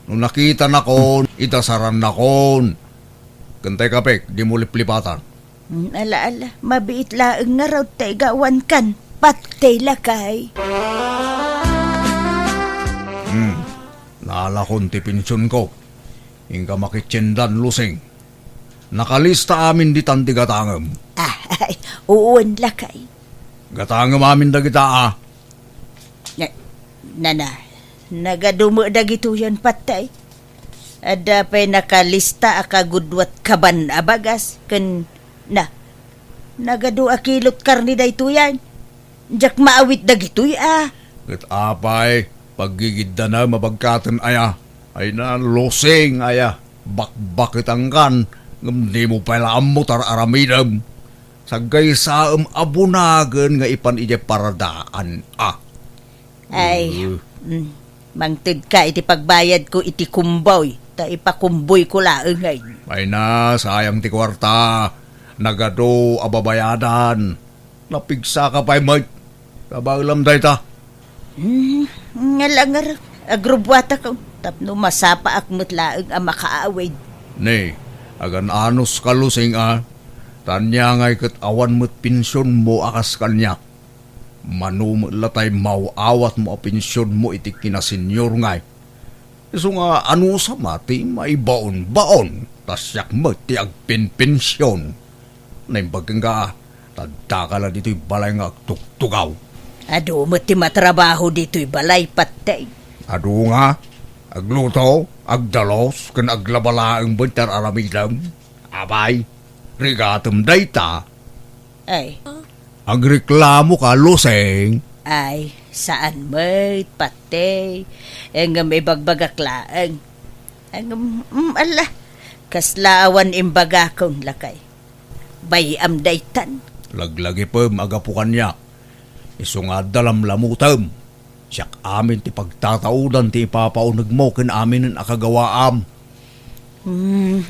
Nung nakita na kon, itasaran na kon. Kantay kapek, di mo liplipatan. Ala, mabiit laang nga raw tayo gawan kan. Patay lakay. Naalakon ti pinsyon ko. Ingka makitsendan lusing. Nakalista amin di tanti gatangam. Ay, uwan lakay. Gatangam amin da kita Nagadumo da gito yan patay. Ada pa'y nakalista akagudwat kaban abagas. Nagadu akilot karni da ito yan. Jak maawit da gito Kat apay, paggigid na mabagkatan aya. Ay na losing aya. Bakbakit ang kan. Hindi mo pala amutar aramidam. Sagay sa abunagan nga ipan ije paradaan Ay, mangtid ka iti pagbayad ko iti kumboy. Ta ipakumboy ko laeng ay. Ay na, sayang ti kwarta. Nagado ababayadan. Napigsa ka pa'y mag. Kabalam day ta. Ngalangar, agrubwata ka. Tapno masapa akmut laeng ang makaawid. Ne, agan anos kalusing Tanya ngay kat awan mo't pinsyon mo akas kanya. Manulatay mauawat mo a pinsyon mo iti kinasenyor ngay. Iso nga ano sa mati may baon-baon. Tasyak mo ti agpin-pinsyon. Naimbagang ka, tadakala dito'y balay nga tuktugaw. Ado mo ti matrabaho dito'y balay patay. Ado nga, agluto, agdalos, kan aglabalaang bantar aramidam. Abay, rigatum dayta. Ay. Agreklamo ka, luseng. Ay, saan mo't patay. Ang may bagbagaklaan. Ang, ala, kaslaawan imbagakong lakay. Bayam daytan. Laglagi pa, magapukan niya. Iso nga dalam lamutam. Siyak amin ti pagtataudan ti ipapaunag mo kin amin ang akagawaam.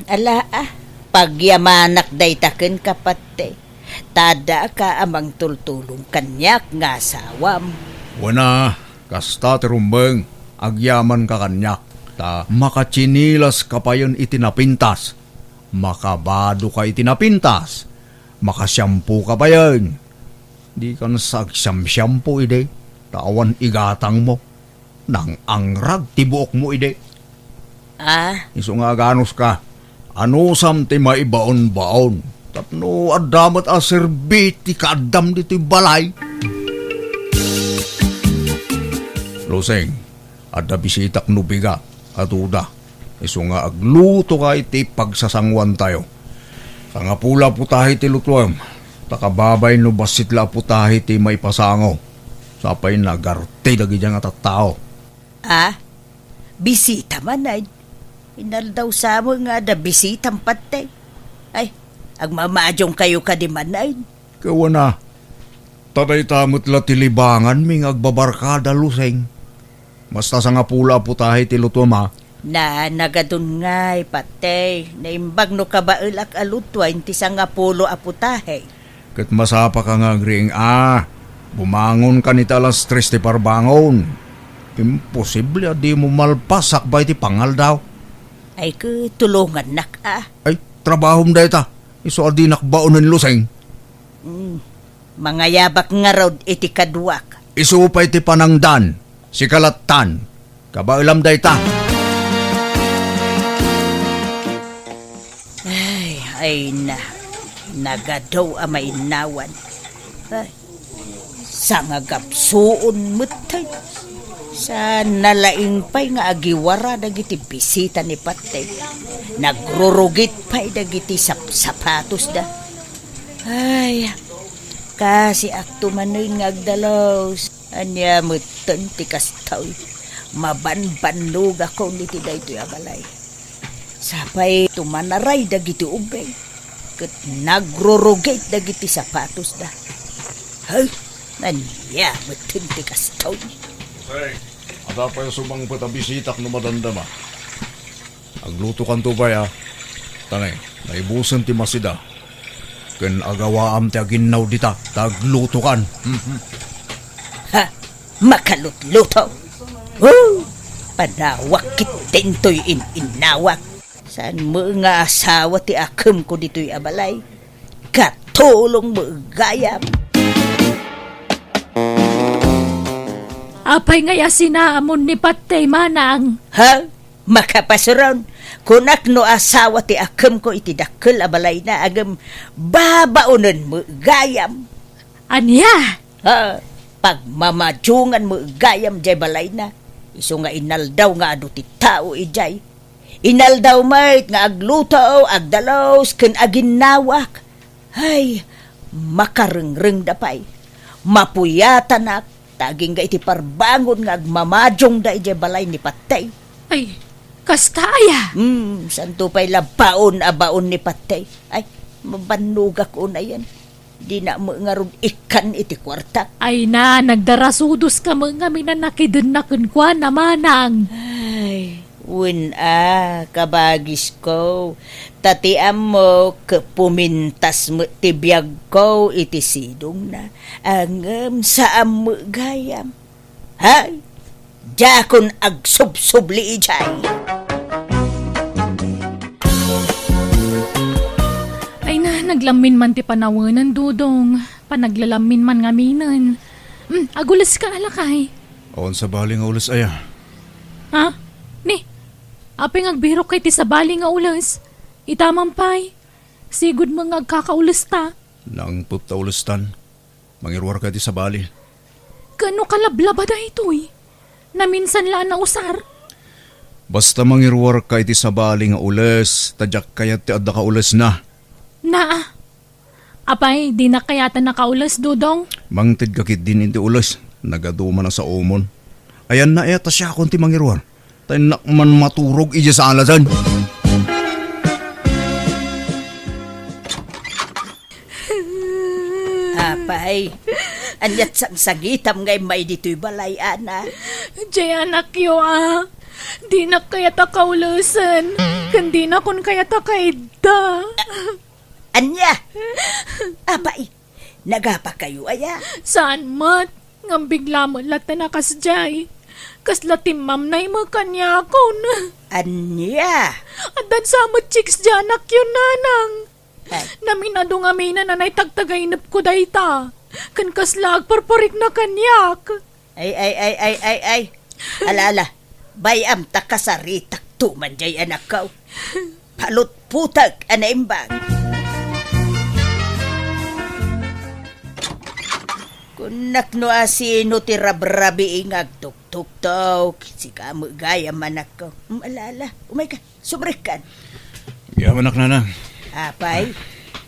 Ala pagyamanak daytaken kapate. Tada ka amang tultulong kanyak nga sawam. Wana, kasta ti rumbeng. agyaman ka kanyak. Ta makachinilas ka pa yun itinapintas. Makabado ka itinapintas. Makasyampu ka pa yun. Di ka nasagsam-syampu ide. Tawan igatang mo. Nang angrag tibuok mo ide. Iso nga ganos ka. Ano sam ti maibaon-baon. Tapno adamat a serbiti ka adam dito'y balay. Loseng, ada bisitak nubiga. Atuda. Iso nga agluto ka iti pagsasangwan tayo. Sa nga pula putahi ti lutuam. Takababay no basit la putahi ti may pasango. Sapay nagarte dagi dyan nga tattao. Bisita man ay. Inal daw sa mo nga da bisitang patay. Ay, agmamadyong kayo ka di man ay. Kawa na. Taday tamot la tilibangan ming agbabarkada luseng. Basta sa nga pula putahi ti lutuam ha. Na nagadun ngay patay. Naimbag no kabailak alutwain ti sa nga pulo aputahe. Kat masapa ka nga agring bumangon ka ni talas 3 ti parbangon. Imposible di mo malpasak ba iti pangal daw. Ay tulungan nak Ay, trabahom da ita. Iso adi nakbaonan luseng. Mga yabak nga rod iti kadwak. Iso pa iti panangdan. Si kalatan. Kabailam da ita. Ay nagadaw amay nawan. Ay, sa nga gapsuon mutay. Sa nalaing pa'y nga agiwara dagiti bisita ni patay. Nagrurugit pa'y dagiti sapatos da. Ay, kasi akto manoy nga agdalaws. Anya mutan ti kastaw. Mabanbanlog ako niti daytoy abalay. Sapay tumanaray dagiti ubay. Kat nagrurugit dagiti sapatos da. Ay, anya mutan ti kastaw. Hey, ada pa yung sumang patabisitak no madandama. Agluto kan to ba ya? Tanay, naibusan ti masida. Ken agawaam ti aginaw dita, tagluto kan. Makalutluto. Panawak kitintoy inawak. Saan mo nga asawa ti akem ko dito'y abalay? Katulong mo gayam. Apay nga sinaamon ni patay manang. Makapasuron. Kunak no asawa ti akem ko iti dakkel abalay na agam babaonan mo gayam. Anya? Pagmamadyungan mo gayam jay balay na. Iso nga inaldaw nga adu ti tao ijay. Inaldaw mayt nga agluto, agdalaws, ken aginawak. Ay, makarengreng dapay. Mapuyatan nak. Taging ga iti parbangon nga agmamadyong da ijay balay ni patay. Ay, kas kaya. Santo pa'y labaon abaon ni patay. Ay, mabanugak ko na yan. Di na mo nga ron ikan iti kwarta. Ay na, nagdarasudos ka mga minanakidun na kunkwa na manang. Ay, kabagis ko. Tatiam mo, kapumintas mo tibiyag ko, iti sidong na. Angam saam mo gayam. Hay, jakon agsubsubli ijay. Ay na, naglamin man ti panawanan, Dudong. Panaglalamin man nga minan. Agulas ka alakay. On sa bali nga ulas aya. Ha? Ni, apeng agbiro kay ti sa bali nga ulas. Itamampay. Sigud mga agkakaulas ta. Nang pupta ulastan. Mangirwar ka di sa bali. Kano kalablaba da ito'y? Na minsan laan na usar. Basta mangirwar ka iti sa bali nga ulas. Tadyak kayat ti adda ka ulas na. Naa. Apay, di na kayata nakaulas, Dudong. Mangtid kakit din iti ulas. Nagaduma na sa umon. Ayan na eta siya akong ti mangirwar. Tayo nakman maturog ija sa alasan. Apay, anyat sang sagitam ngay may dito'y balay, ana. Jay anak yo di na kayata kaulasan. Kandi na kun kayata kaida. Anya, apay, nagapa kayo aya. Saan mat? Ngambigla mo lahat na nakasjay. Kasla timam na mo kanya kon. Anya? Adan samot chicks janak yun nanang. Ay, Naminado nga may nanay tagtagainap ko dayta. Kan kasla agparparik na kanyak. ay. Alala, bayam takasaritak tuman jay anak ko. Palot putag anaimbang. Kunak no asino ti rabrabi ingag tuk-tuk-tuk. Si kamo gaya manak ko. Alala, umay ka, subrikan. Yaman anak nanang. Apay,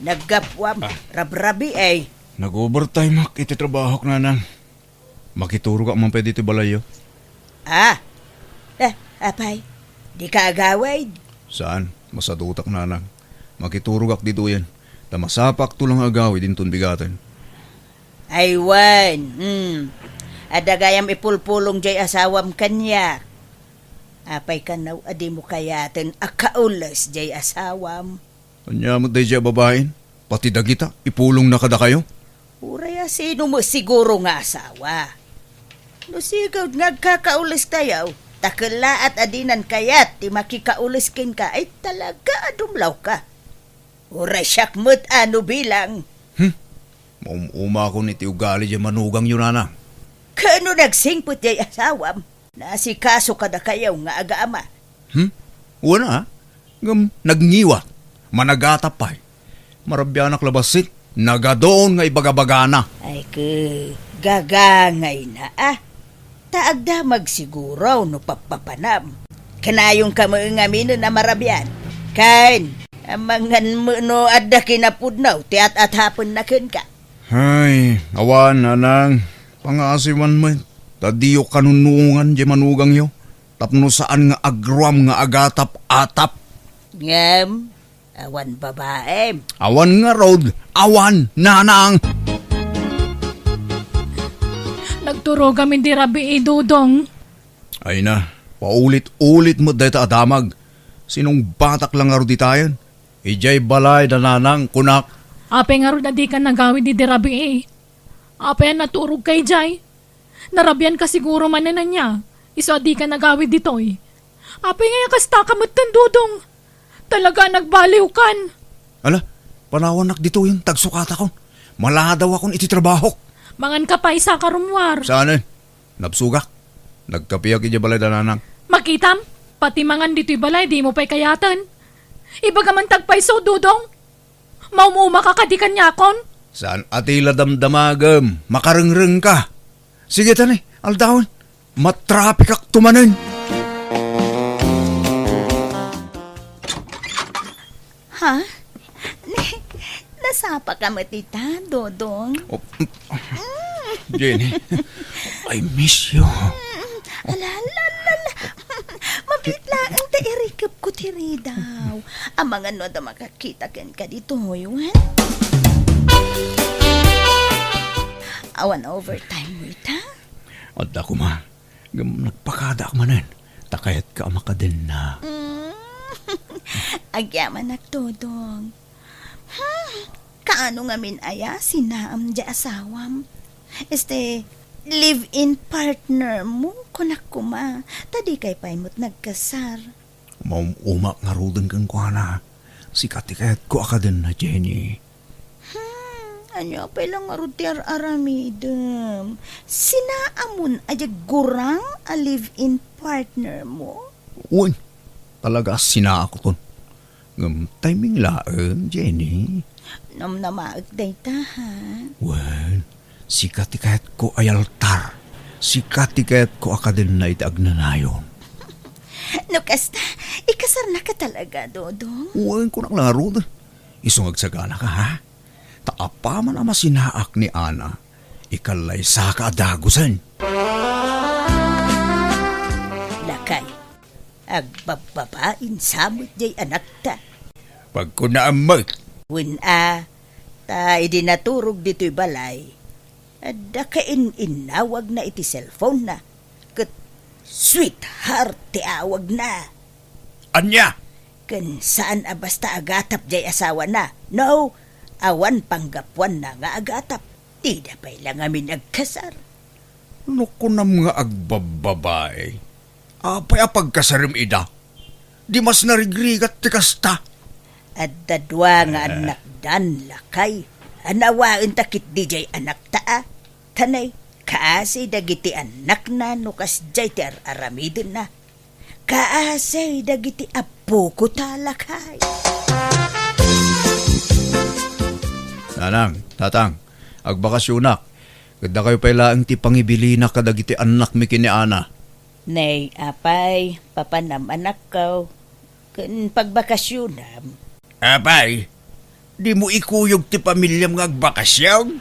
naggapwam, rabrabi ay. Nag-overtime ak iti trabaho ka nanang. Makituro ka man pwede iti balayo. Apay, di ka agaway. Saan? Masadutak nanang. Makituro ka dito yan. Tamasapak tulang agawi din bigatan. Aywan, adagayam ipulpulong jay asawam kanya. Apay kanaw, adi mo kayaten akaulas jay asawam. Anya mo day siya babaen? Pati dagita, ipulong na kada kayo? Uraya sino mo siguro nga asawa. No sigaw nagkakaulas tayo, takala at adinan kayat, ti makikaulas kin ka, ay talaga adumlaw ka. Uray siyak mo't ano bilang. Uma ko ni ti ugali dyan manugang yun nanang. Kano nagsingput jay asawam, nasikaso kada kayaw nga aga-ama. Wala ha? Nagngiwa, managatapay. Marabyanak labasik, nagadoon nga ibagabagana. Ay gagangay na Taagda magsiguro no papapanam. Kanayong kamangamin na marabyan. Kain, amangan mo no adda kinapudnaw, tiat at hapon na kin ka. Ay, awan nanang, pangasiman mo. Tadiyo kanunungan di manugang yo. Tapno saan nga agruam nga agatap-atap. Ngam, awan babae. Awan nga road, awan nanang. Nagturo kami di rabi idudong. Ay na, paulit-ulit mo dito adamag. Sinong batak lang nga ro di tayo? Ijay balay na nanang kunak. Apay nga ro na di ka nagawid di rabi Apay naturog kay Jay. Narabyan ka siguro manan niya. Iso di ka nagawid dito Apay nga kasta ka matandudong. Talaga nagbaliw kan. Ala, panawanak dito yung tagsukata ko. Maladaw akong ititrabaho. Mangan ka pa isa karumwar. Saan Nabsugak. Nagkapiyag ija balay na nanang. Makitam, pati mangan dito'y balay, di mo pa'y kayatan. Iba ka man tagpay so, dudong. Maumuma ka kadikan yakon. Saan atila damdamagam, makarengreng ka. Sige tani, aldawon. Matrapik ak tumanin. Ha? Nasapa ka matita, Dodong? Jenny, I miss you. Alalala. Mabitla ang tairikap ko tiri daw. Ang mga no da makakita ka dito, yun. Awan overtime mo ita? At ako ma, nagpakada ka manan. Takayat ka makadin na. Agyaman ak, Dodong. Kaano nga minaya sinaam di asawam? Live-in partner mo, kunak kuma. Tadi kay paimot nagkasar. Umak nga rodan kang kuhana. Sikat-ikat ko ka din na, Jenny. Ano pa lang nga rutiar aramidem. Sinaamon ayag gurang a live-in partner mo? Uy, talaga sina ako ton. Timing laeng, Jenny. Namnamaag day ta, ha? Well, sikat-ikat ko ay altar. Sikat-ikat ko ka din na itagnanayon. No, kasta, ikasar na ka talaga, Dodong. Uy, kunak lang rodan. Isungag sagana ka, ha? Taapa man ama sinaak ni Ana, ikalay sa kaadagusan. Lakay, agbababain samot jay anak ta. Pag ko naamag, Ta idinaturog dito'y balay. Adda kain inawag na iti cellphone na. Kat sweetheart ti awag na. anya? Kan saan basta agatap jay asawa na. No, awan panggapuan na nga agatap. Tida pa'y lang amin nagkasar. No kunam nga agbababae. Apay apagkasarim ida. Di mas narigrigat ti kasta. At dadwa nga anak dan lakay. Anawain takit di jay anak taa. Tanay, kaasay dagiti anak na nukas jay ti aramidin na. Kaasay dagiti apo ko talakay. Nanang, tatang, agbakasyonak. Kada kayo pala ang ti pangibili na kadagiti anak mi kini Ana. Nay, apay, papanam anak ko. Kun pagbakasyonam. Apay, di mo ikuyog ti pamilyam nga agbakasyon?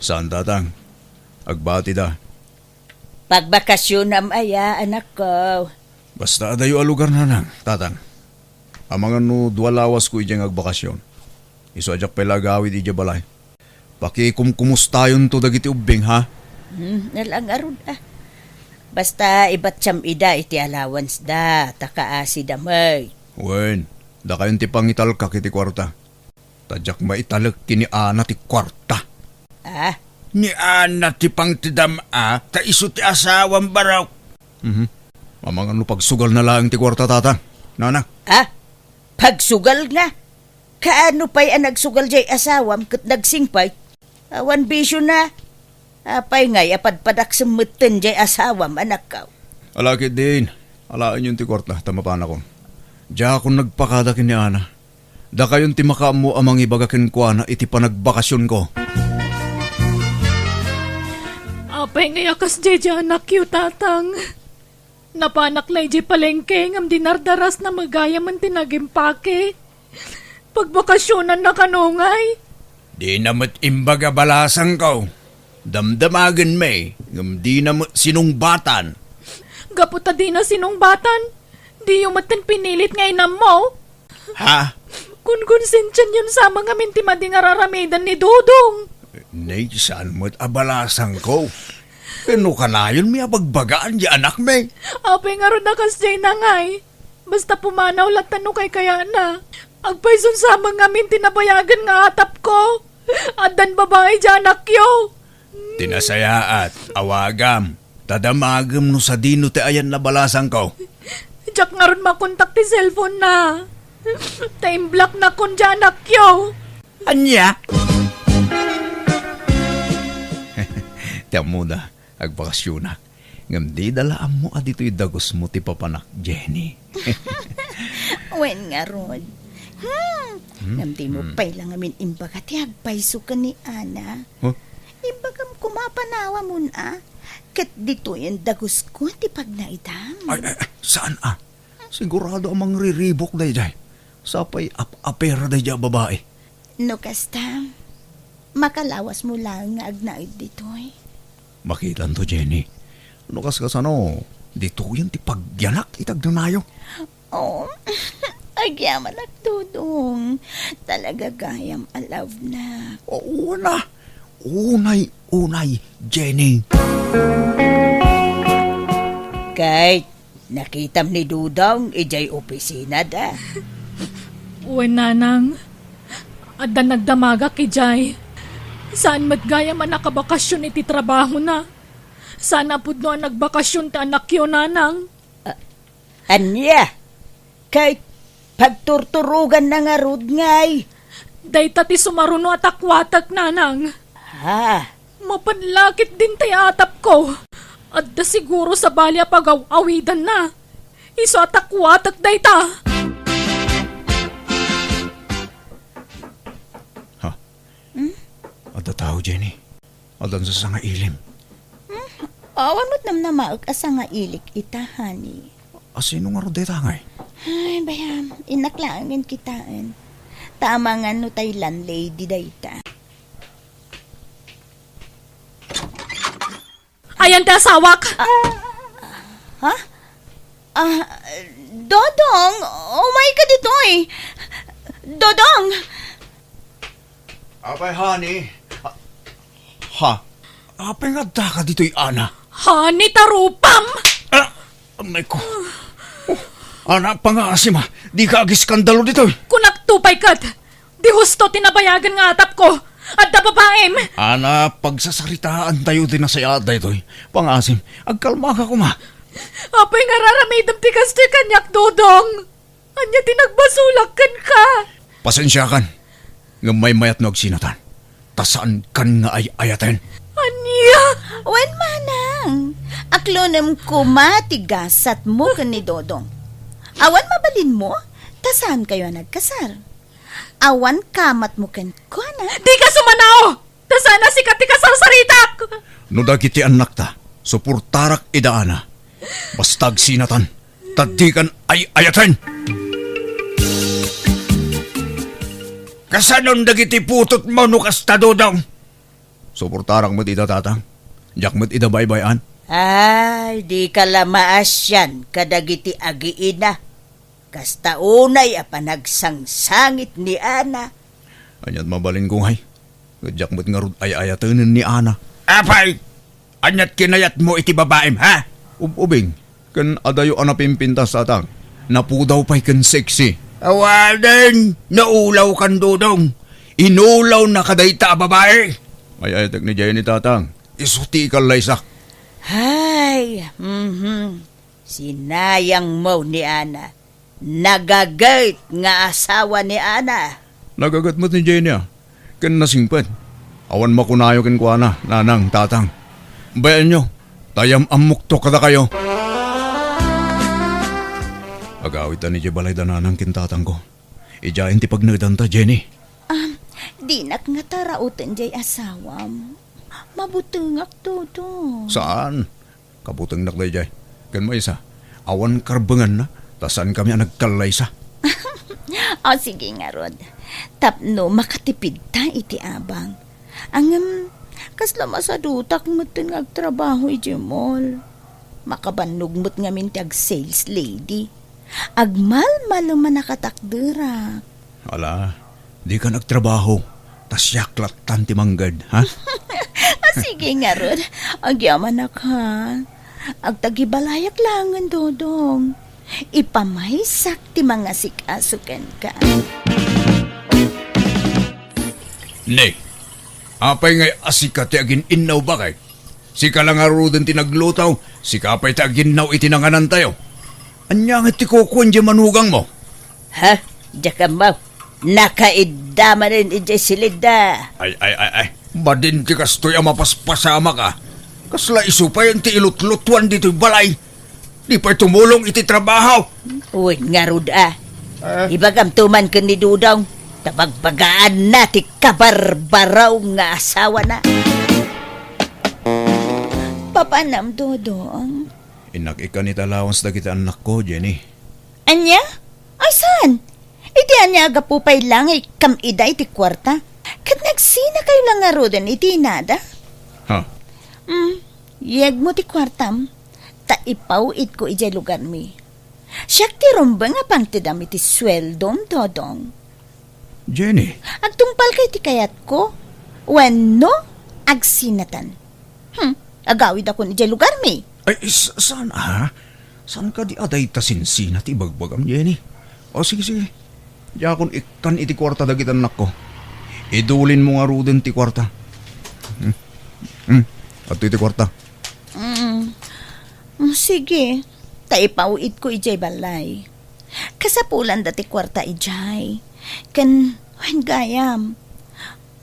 Saan, tatang? Agbati da. Pagbakasyonam aya, anak ko. Basta adayo a lugar nanang, tatang. Amangan no duwalawas ko ijang agbakasyon. Iso ajak pala gawid ija balay. Pakikumkumustayon to dagiti ubing, ha? Nalang arun Basta ibat siyam ida iti allowance da, takaasi damay. Wen, da kayon ti pangital ka kiti kwarta. Tadyak maitalak kini Ana ti kwarta. Ni Ana ti pangtidam ta iso ti asawang barok. Amangan no pagsugal na lang ti kwarta, tatang. Nanang. Pagsugal nga? Kaano pa'y nagsugal jay asawam kat nagsingpay? Awan bisyo na. Apay ngay apadpadak sumutin jay asawam, anak ka. Alakit din. Alaan yun ti kwarta, tamapan ako. Diya akong nagpakada kini Ana. Da kayon ti makamu amang ibagakin ko na iti panagbakasyon ko. Apay ngay akas jay anak yu, tatang. Napanaklay jay palengke ngam dinardaras na magaya man tinagimpake. Pagbakasyonan na kanungay. Di namat imbaga balasang ko. Damdamagan may, ngam di namat sinungbatan. Gaputa di na sinungbatan. Di yung matin pinilit ngay na mo. Ha? Kung konsensyan yun sa mga minti mading araramidan ni Dudong. Nay, saan mo't abalasang ko? Kano ka na yun may abagbagaan di anak may? Apay nga ron na kasi na ngay. Basta pumanaw latan no kay kaya na. Agpayson sa mga minti nabayagan nga atap ko. Adan babae dyan anak yo. Tinasayaat, awagam. Tadamagam no sa dino ti ayan na balasang ko. Diyak nga ron makontak ti cellphone na. Time block na kon dyan anak yo. Anya? Tiyan mo na, agbakasyon na. Ngam di dalaan mo adito'y dagos mo ti papanak, Jenny. Wen nga ron. Namdi mo pa'y lang amin imbaga ti agpayso ka ni Ana. Huh? Imbagam kumapanawa mo na. Kat dito yung dagos ko ti pag naidam. Ay, saan Sigurado amang riribok day jay. Sapay apera day jay babae. No kasta, makalawas mo lang nga agnaid dito eh. Makitan to, Jenny. Ano kasano, dito yan ti pagyanak itagdanayo. Oh, agyaman at Dudong. Talaga gayam alaw na. Oo na. Unay, Jenny. Kahit nakitam ni Dudong, ijay opisina da. Uwan nanang. Adan nagdamaga ki Jay. Saan matgaya man nakabakasyon iti trabaho na. Sana pud no nagbakasyon ta anak yo nanang. Anya? Kahit pagturturugan na nga rod ngay. Dayta ti sumaruno at akwatak nanang. Mapanlakit din tay atap ko. At da siguro sa balya pag-awidan na. Iso at akwatak dayta. Ada tao, Jenny. Adan sa sanga ilim. Awan mo't namnamaag asa nga ilik ita, honey. Asino nga rodeta ngay? Ay, bayam, inaklangin kitaan. Tama nga no tay landlady dayta. Ayan ta sawak. Dodong! Oh my God, dito eh! Dodong! Apay, honey. Apay nga da ka dito'y Ana. Hani tarupam! Amay ko. Ana, pangasim Di ka agi skandalo dito. Kunak tupay kat. Di husto tinabayagan nga atap ko. At da babaem! Ana, pagsasaritaan tayo din na sa yada ito. Pangasim, agkalma ka kuma. Apay nga raramidam ti kaste kanyak, Dodong. Anya tinagbasulakan ka. Pasensya kan, nga may mayat na agsinatan. Tasaan kan nga ay ayaten. Anya? Wen manang, aklonem ko matigasat mo ka ni Dodong. Awan mabalin mo, tasaan kayo nagkasar. Awan kamat mo kan ko na. Di ka sumanao! Tasana si katika sarsaritak! No dagiti anak ta, suportarak idaana. Bastag sinatan, tadikan ay ayaten. Kasanon dagiti putot mo no kasta Dodong? Suportarak mo ita tatang, jak mo ita baybayan. Ay, di ka lamaas yan, kadagiti agiina. Kasta unay a panagsangsangit ni Ana. Anyat mabalin kong hay. Gadyak mo't nga rod ay ayatanin ni Ana. Apay! Anyat kinayat mo iti babaem, ha? Ubing, kan adayo anapimpintas atang. Napudaw pa'y kan sexy. Awalan! Naulaw kan Dodong. Inulaw na kadayta babae. Ay ayatak ni Jenny tatang. Isuti ka laysak. Ay, sinayang mo ni Ana. Nagagait nga asawa ni Ana. Nagagat mo't ni Jenny kan nasingpan. Awan makunayo kin kwa na, nanang, tatang. Bayan nyo, tayam amukto kada kayo. Agawitan ni Jebalay dananang kintatang ko. Ijain ti pagnagdanta, Jenny. Di nak nga tarautan jay asawam. Mabutungak todo. Saan? Kabutang nakday jay. Kan mo isa, awan karbangan na, tasan kami ang nagkalaysa. O sige nga Rod. Tapno makatipid ta iti abang. Ang kasla masadutak mo't ngagtrabaho iti mall. Makabannog mo't ngamin tag sales lady. Agmal-malo man nakatakdera. Ala, di ka nagtrabaho. Tas yaklat tanti manggad, ha? Sige nga Rod. Agyaman ka. Agtagibalayak langan Dodong. Ipamaysak ti mga sikasukan ka. Ne, apay ngay asika ti agin innaw bakay. Sika lang aruden ti naglutaw, sika apay ti agin naw itinanganan tayo. Anyang iti kukuan di manugang mo. Ha? Diyan mo. Nakaidama rin iti silida. Ay. Badin ti kastoy ang mapaspasama ka. Kasla isupay ang ti ilutlutuan dito'y balay. Di pa'y tumulong iti trabaho. Uy, nga Rod Ibagam tuman ka ni Dudong. Tapagbagaan na ti kabarbaraw nga asawa na. Papanam, Dudong. Inak-ika ni talawans na kita anak ko, Jenny. Anya? Ay, saan? Iti anya agapupay lang kam ida iti kwarta. Kat nagsina kayo lang nga Rodan iti nada. Ha? Yag mo ti kwartam. Taipawit ko ijay lugar mi. Siyak ti rumba nga pang tidam iti sweldom, Dodong. Jenny? Agtungpal kay ti kayat ko. Wenno, agsinatan. Agawid ako ni ijay lugar mi. Ay, saan ha? Saan ka di aday tasinsin at ibagbagam, Jenny? O sige. Diya akong ikan iti kwarta dagitan anak ko. Idulin mo nga ruden ti kwarta. At iti kwarta. Sige. Taipawit ko ijay balay. Kasapulan dati kwarta ijay. Ken, gayam.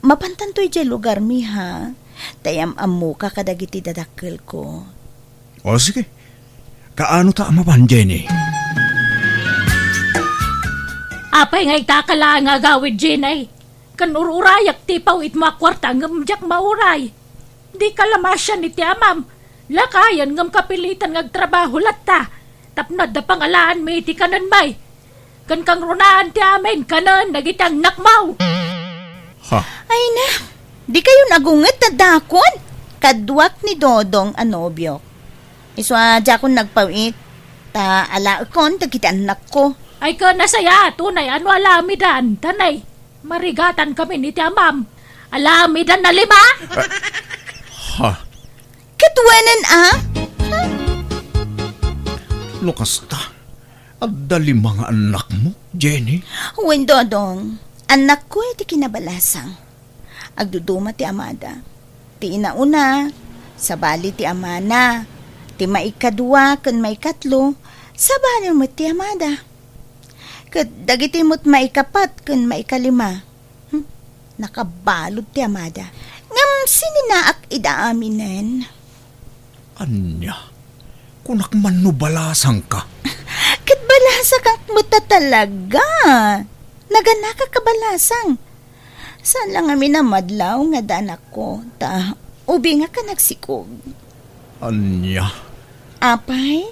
Mapantan to ijay lugar mi ha. Tayam amu ka kadagiti dadakkel ko. O sige. Kaano ta amaban, Jenny? Apay nga itakala nga gawid, Jenay. Kanururayak ti pawit mo akwarta ngamjak mauray. Di kalamasyan iti amam. Lakayan ngam kapilitan ngagtrabaho latta. Tapnad na pangalaan may iti kanan may. Kan kang runaan ti amin kanan nagitang nakmaw. Ha? Ay na, di kayo nagunget na dakon. Kadwak ni Dodong anobyo. Iswa jakon nagpawit. Ta alaakon tagiti anak ko. Ay ka nasaya, tunay, ano alamidan, tanay. Marigatan kami ni Tiamam. Alamidan na 5. Ha? Katwanan Lukas ta. Adda 5 nga anak mo, Jenny? Wen Dodong, anak ko iti kinabalasang. Agduduma ti amada. Ti inauna, sabali ti amana. Ti maikadua ken maikatlo, sabali mo ti amada. Ket dagiti mo't maikapat ken maikalima. Nakabalod ti amada. Ngam sininaak idaaminen. Anya, kunak man no balasang ka. Ket balasa kang muta talaga. Nagana ka kabalasang. Saan lang amin na madlaw nga danak ko. Ta, ubi nga ka nagsikog. Anya, Apay,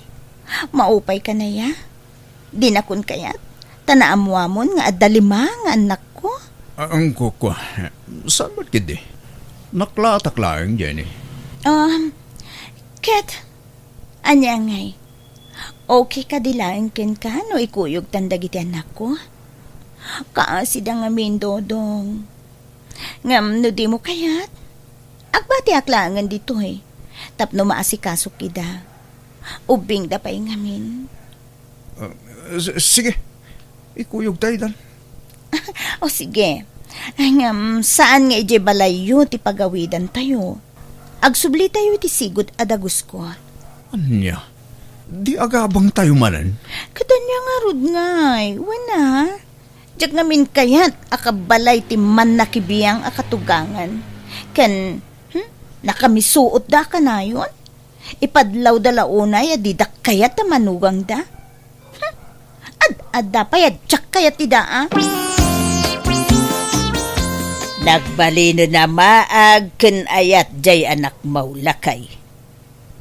maupay ka na ya? Di na kun kayat? Tanaamuamon nga adalima nga anak ko? ang kukwa, saan ba't kidi? Naklatak-laang, Jenny. Ket, anya ngay, okay ka dilaing ken ka no ikuyog tandagiti anak ko? Kaasida nga min dodong. Ngam no di mo kayat? Agbati aklangan dito Tapno maasikaso kida. Ubing da pa'y ngamin. Sige, ikuyog tayo dan. O sige. Ngam, saan nga ije balayo ti pagawidan tayo? Agsubli tayo ti sigod adagus ko. Anya, di agabang tayo manan? Katanya nga rod ngay. Wana. Diyak namin kayat akabalay ti man nakibiyang akatugangan. Kan, nakamisuot da ka na yun? Ipadlaw da launay adidak kayat na manugang da? Ad-ad payad tsak kayat ti da Nagbalino na maag ken ayat jay anak maulakay.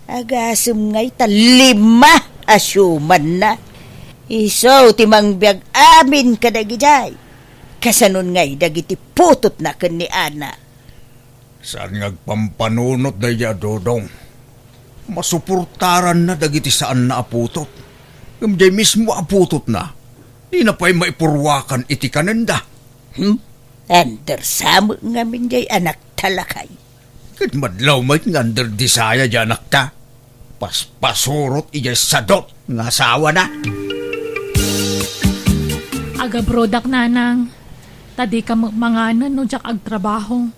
Agasum ngay talima asyuman na. Iso timang biag amin kadagi jay. Kasanon ngay dagiti putot na ken ni Ana. Saan ngagpampanunot da ya, Dodong? Masuportaran na dagiti saan na aputot. Kamjay mismo aputot na. Di na pa'y maipurwakan iti kananda. Andersamo ngamin jay anak talakay. Kat madlaw may ngander di saya dyan anak ta. Paspasurot ijay sadot nga asawa na. Aga brodak nanang. Tadi ka manganan no jak agtrabaho.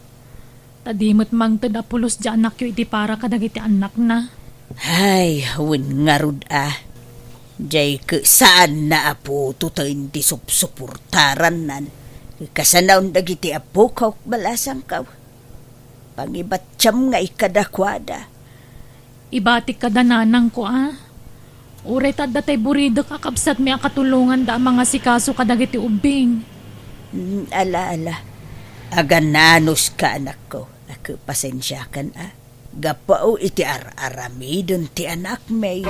Tadi mo't mangtad apulos di anak yu iti para kadagiti anak na. Ay, hawin nga rod Jay ke saan na apo tutayin di supurtaran nan. Kasanaon dagiti apo kaw balasang kaw. Pangibatsyam nga ikadakwada. Ibatik ka dananang ko Uray tadda tay burido kakabsat may akatulungan da mga sikaso kadagiti ubing. Ala. Agananos ka anak ko. Ako pasensya kan Gapao iti aramidon ti anak may.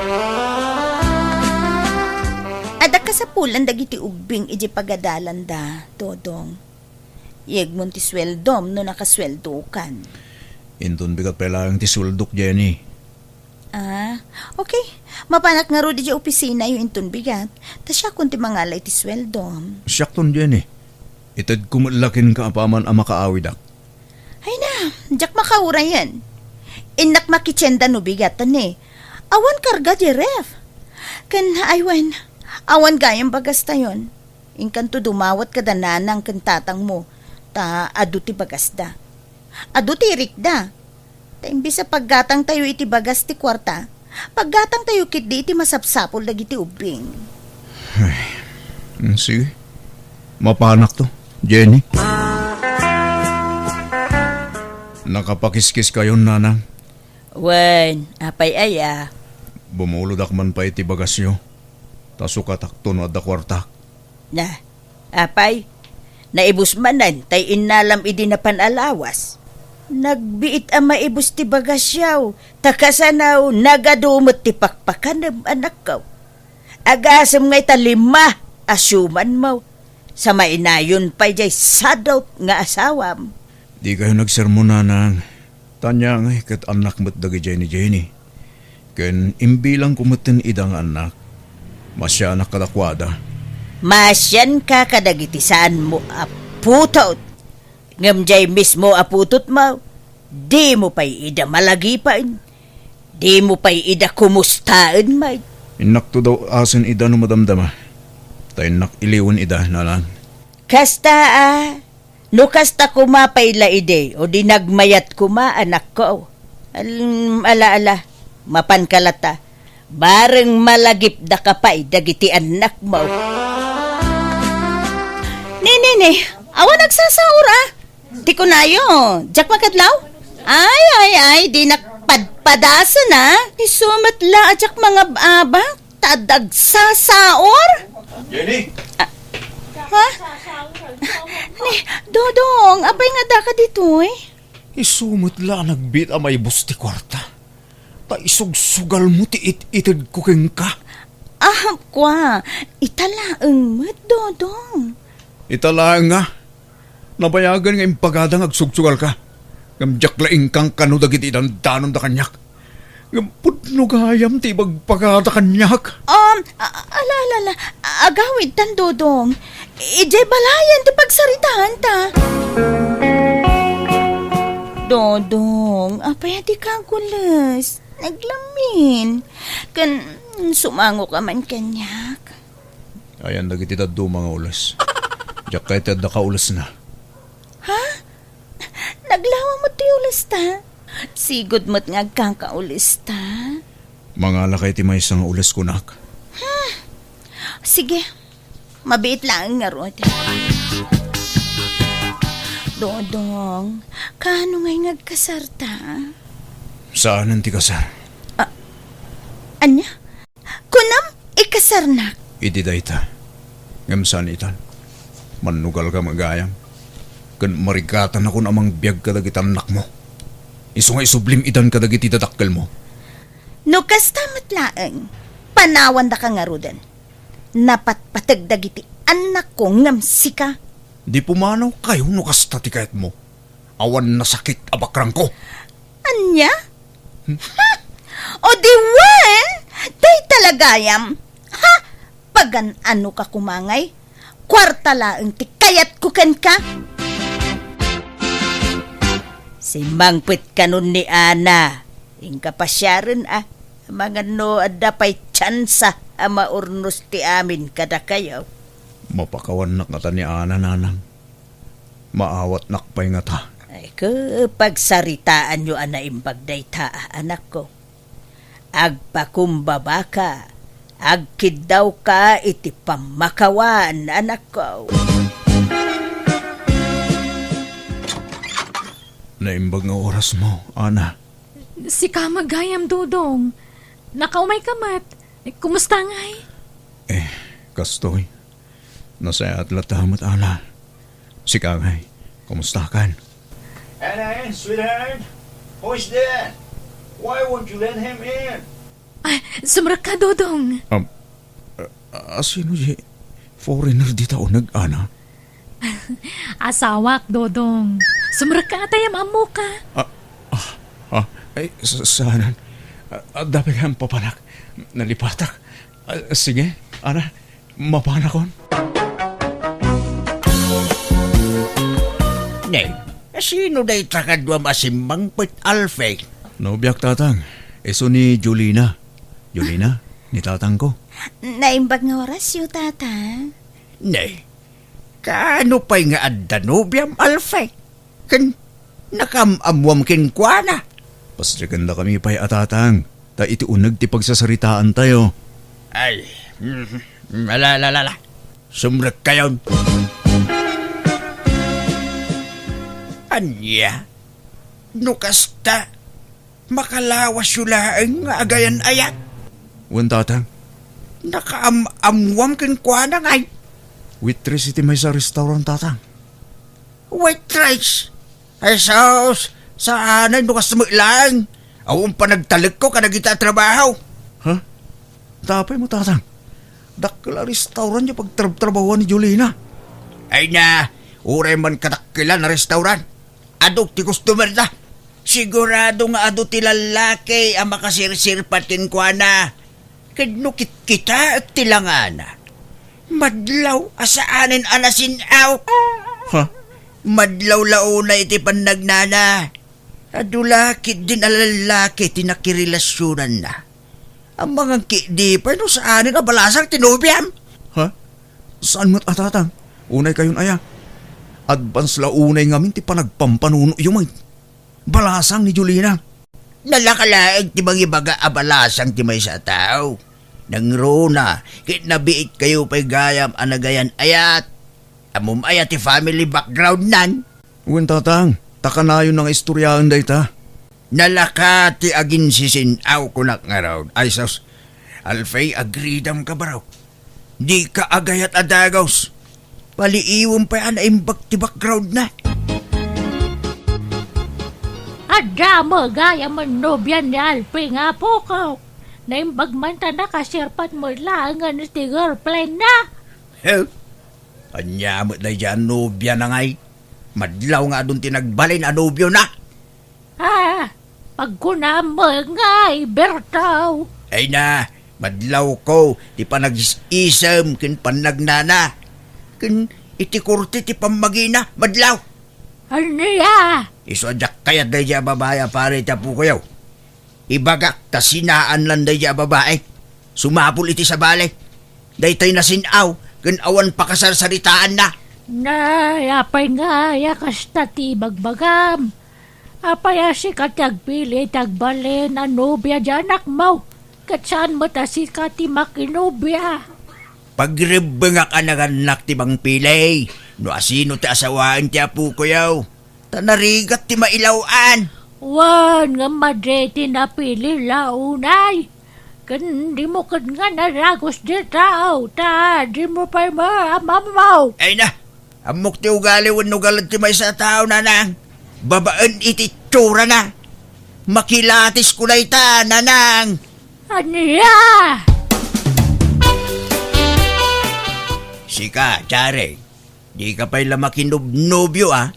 Ada ka sa pulan dagiti ubing iji pagadalan da, Dodong. Yegmon ti sweldom no nakasweldo kan. Intun bigat pelang ti suldok, Jenny. Okay. Mapanak nga ro di opisina yung intun bigat. Ta siya kun ti mangalay ti sweldom. Siyakton, Jenny. Itad kumulakin ka apaman ang makaawidak. Ay na, jak makaura yan. Inak makitsenda no bigatan Awan karga di ref. Kan aywan, awan gayang bagas tayon. Inkanto dumawat ka dananang kantatang mo. Ta adu ti bagas da. Adu ti rik da. Ta imbis sa paggatang tayo iti bagas ti kwarta. Paggatang tayo kit di iti masapsapol dagiti ubing. Sige. Mapanak to, Jenny. Nakapakiskis kayo, nanang. Wen, apay aya. Bumulodak man pa iti bagasyo. Tasukatakto no adda kwartak. Na, apay, naibus manan, tay inalam idi na panalawas. Nagbiit ang maibus ti bagasyaw, takasanaw, nagadumot ti pakpakan ng anak ko. Agasam ngay talima, asyuman mo. Sa mainayon pa jay sadot nga asawam. Di kayo nagsermon, nanang. Tanya nga kat anak mo't dagi Jenny. Ken imbilang kumutin idang anak. Masya anak kadakwada. Masyan ka kadagiti saan mo aputot. Ngamjay mismo aputot mo. Di mo pa'y ida malagipan. Di mo pa'y ida kumustaan, may. Inak to daw asin ida no madamdama. Tayo nak iliwan ida, nanang. Kasta Nukas ta kumapayla ide o di nagmayat kuma anak ko. Ala, mapan kalata. Bareng malagip da kapay dagiti anak mo. Ni, awa nagsasaur ah. Di ko na yun. Jack makadlaw? Ay, di nakpadpadasa na. Isumatla ajak mga abang. Tadag sasaor? Jenny! Ha? Ni, Dodong, abay nga da ka dito eh. Isumot la nagbit amay busti kwarta. Ta isugsugal mo ti itid ko keng ka. Kwa, italaang mo, Dodong. Italaan nga. Nabayagan nga impagadang agsugsugal ka. Ngamjak laing kang kano dagiti dandanon da kanyak. Ngampudno gayam ti bagpagada kanyak. Ala, agawid tan, Dodong. Ijay balayan ti pagsaritahan ta. Dodong, apay di ka gulas. Naglamin. Kan sumango ka man kanyak. Ayan dagiti daddo mga ulas. Diyak kay tadda ka ulas na. Ha? Naglawa mo ti ulas ta? Sigod mo't nga kang kaulis ta? Mga lakay ti may isang ulas kunak. Sige, mabiit lang nga rod. Dodong, kano ngay ngagkasarta? Saan ang ti kasar? Anya? Kunam, ikasarnak. Iti dayta. Ngamsan itan. Manugal ka magayam. Kan marigatan ako namang biyag kadagitan anak mo. Iso nga isublim idan kadagiti dadakkel mo. No kastamat laeng, panawan da ka nga rodan. Napatpatag dagiti anak ko ngamsika. Di pumanaw kayo no kasta ti kayat mo. Awan na sakit abakrang ko. Anya? Ha? O diwan? Day talagayam. Ha? Pagan ano ka kumangay? Kwarta laeng ti kayat ko ken ka? Si mangpit kanon ni Ana. Ingka pasyaran mga no adapay tsansa ama urnos ti amin kada kayo. Mapakawan nak nga ta ni Ana nanang. Maawat nakpay nga ta. Ay pagsaritaan nyo ana imbagday ta anak ko. Agpakumbaba ka. Agkid daw ka iti pamakawan anak ko. Naimbag nga oras mo, Ana. Si Kamagayam, Dodong. Nakaumay kamat. Kumusta ngay? Kastoy. Nasaya at latamat, Ana. Si Kangay, kumusta kan? Anna, sweetheart. Who's that? Why won't you let him in? Ay, sumrak ka, Dodong. Sino di foreigner di tao nag-ana? Asawak, Dodong. Sumrak ka atayam amo ka. Ay, saanan. Dapat kang papanak. Nalipatak. Sige, Ana, mapanakon. Nay, sino day takadwa masimbang put alfay? Nobiyak tatang. Eso ni Julina. Julina, ni tatang ko. Naimbag nga oras yu tata. Nay, kaano pa'y nga adda nobyam alfay? Kan nakamamwam kinkwana. Pasyagan na kami pa'y atatang. Ta iti unag ti pagsasaritaan tayo. Ay, alala. Sumrak kayon. Anya, nukasta, makalawas yulaang nga agayan ayat. Wan tatang, Nakaamwam kinkwana ngay. waitress iti may sa restaurant tatang. White rice. Ay sauce, saan ay nukas mo lang. Awang pa nagtalag ko ka nagita trabaho. Ha? Tapay mo tatang. Dakla restaurant niya pagtrabawan ni Julina. Ay na, uray man katakila na restaurant. Adok ti customer na. Sigurado nga ado ti lalaki ang makasirsirpat kinkwana. Kadnukit kita at tilangana. Madlaw asaanin anasin aw. Ha? Madlaw launa iti pannagnana. Adulakit din alalaki tinakirilasyonan na. Ang mga kidi pa no saanin abalasang tinubiam. Ha? Saan mo't atatang? Unay kayon aya. Advance launay ngamin ti panagpampanuno yung balasang ni Julina. Nalakalaag ti mga ibaga abalasang ti may sa tao. Nang rona, nabiit kayo pa'y gayam anagayan ayat. Amum ayat ti family background nan. Uwan tatang, takanayon ng istoryaan day ta. Nalaka ti agin sisinaw kunak nga raw. Ay sos, Alfay agridam ka ba raw? Di ka agayat adagaws. Paliiwam pa yan imbag ti background na. Adda mo gaya man nobyan ni Alfie nga po ko. Naimbag man ta nakasirpat mo lang nga ti girlfriend na. Anya mo na dyan nobya na ngay. Madlaw nga doon tinagbalin a nobyo na. Pagkunam mo nga Bertaw. Ay na, madlaw ko, di pa nag-isam, kin panagnana. Kin itikurti ti pamagina, madlaw. Anya? Isadyak kaya daya babaya pare tapu ko yaw. Ibagak ta sinaan lang daya babae. Sumapul iti sa balay. Daytay na sinaw, kin awan pakasarsaritaan na. Nay, apay nga, kasta ti bagbagam. Apay si katagpili, tagbalin, anobya dyanak mo. Kat saan mo ta si kati makinobya? Pagribang ka naganak ti bang pilay. No asino ti asawaan ti apu ko yaw. Tanarigat ti mailawan. Wan nga madre ti napili launay. Kan di mo kan nga naragos di tao. Ta, di mo pa mamaw. Ay na, amok ti ugali wano galad ti may sa tao nanang. Babaan iti tsura na. Makilatis ko na ita, nanang. Aniya? Sika, tsare. Di ka pa'y lamakinobnobyo, ah.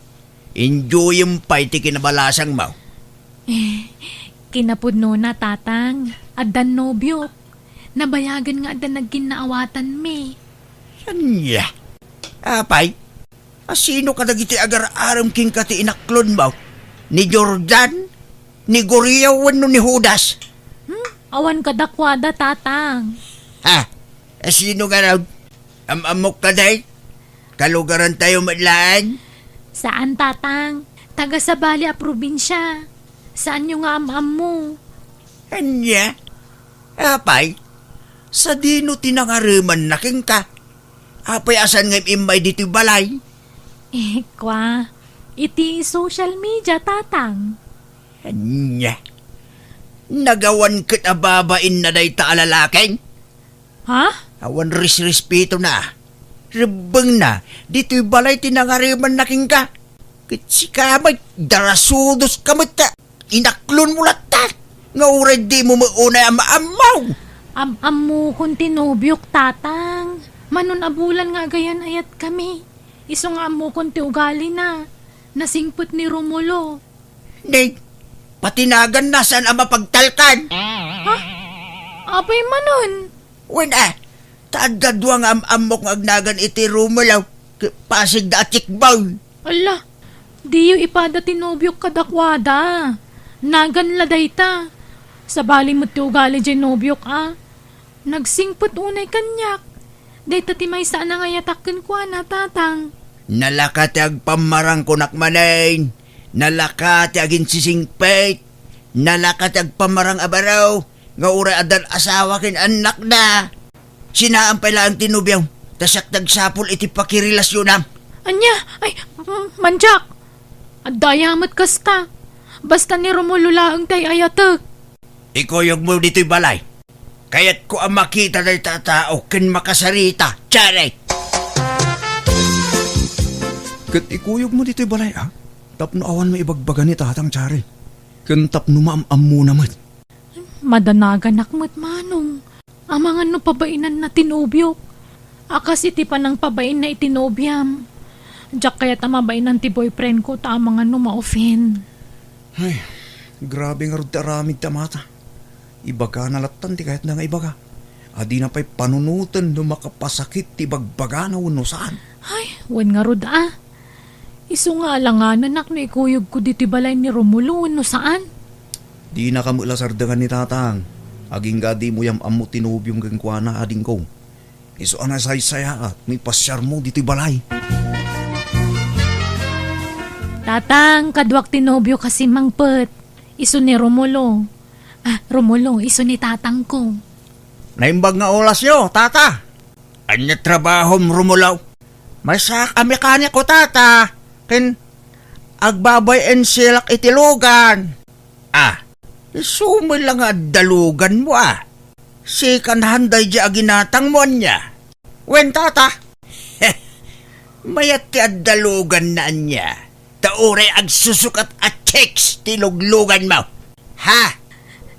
Enjoy yung pa'y ti kinabalasang mo. Kinapudno na, tatang. Adan nobyo. Nabayagan nga adan nagkinaawatan mi. Sanya? Apay? Sino ka nagiti agar-aram king kati inaklon mo? Ni Jordan? Ni Goriawan no ni Judas? Awan ka dakwada, tatang. Ha? Sino ka raw? Amok ka day? Kalugaran tayo madlaan? Saan, tatang? Taga sa Bali a probinsya. Saan yung am mo? Anya? Apay? Sa dino tinangariman na king ka? Apay asan ngayon imay dito balay? Kwa, iti social media, tatang. Anya? Nagawan kit ababain na day ta alalaking? Ha? Awan respeto na. Rebeng na, dito'y balay tinangariman na king ka. Kitsi kamay, darasudos kamay ta. Inaklon mo latat. Nga uray di mo maunay ang maamaw. Am-amu kung tinubyok, tatang. Manon abulan nga gayan ayat kami. Iso nga amu kung ti ugali na. Nasingput ni Romulo. Nay, patinagan na saan ang mapagtalkan. Ha? Abay manon. Wala, tagadwang am-amok ng agnagan iti rumulaw. Pasig da atsikbaw. Ala, di yung ipada tinubyok kadakwada. Nagan laday ta. Sa bali mo ti ugali dyan nobyok, ah. Nagsingput unay kanyak. Dahita ti may saan nga yatakin ko na, tatang. Nalakati ag pamarang kunak manayin. Nalakati agin sisingpet. Nalakati ag pamarang abaraw. Nga ura adan asawa kin anak na. Sinaan pala ang tinubyaw. Tasak nagsapol iti pakirilasyonam. Anya, ay, manjak. Adayamat kasta. Basta ni Romulo laang tay ayatek. Ikoyog mo dito'y balay. Kaya't ko ang makita na tatao kin makasarita. Tsare! Kat ikuyog mo dito'y balay, ah? Tapno awan may ibagbaga ni tatang tsare. Kan tapno maam-am mo naman. Madanagan akmat manong. Amangan no pabainan na tinubyok. Akas iti pa ng pabain na itinobyam. Diyak kaya tamabainan ti boyfriend ko tamangan no ma-offend. Ay, grabe nga rin taramid tamata. Ibaga nalatan ti kahit na nga ibaga. Adi na pa'y panunutan no makapasakit ti bagbaga na uno saan. Ay, wan nga rod ah. Iso nga alanganan ak na ikuyog ko dito balay ni Romulo no saan. Di na kamula sardangan ni tatang. Aging gadi mo yam amo tinubyong gangkwana ading ko. Iso anasay saya at may pasyar mo dito balay. Tatang, kadwak tinobyo kasi mangpet. Iso ni Romulo. Romulo, iso ni tatang ko. Naimbag nga oras nyo, tata. Anya trabaho rumulaw. May saka mekanik ko, tata. Kin agbabay en silak itilugan. Isumil lang nga dalugan mo Sikan handay di aginatang mo niya. Wen, tata. Mayat ti dalugan na niya. Taure ag susukat at checks tiluglugan mo. Ha?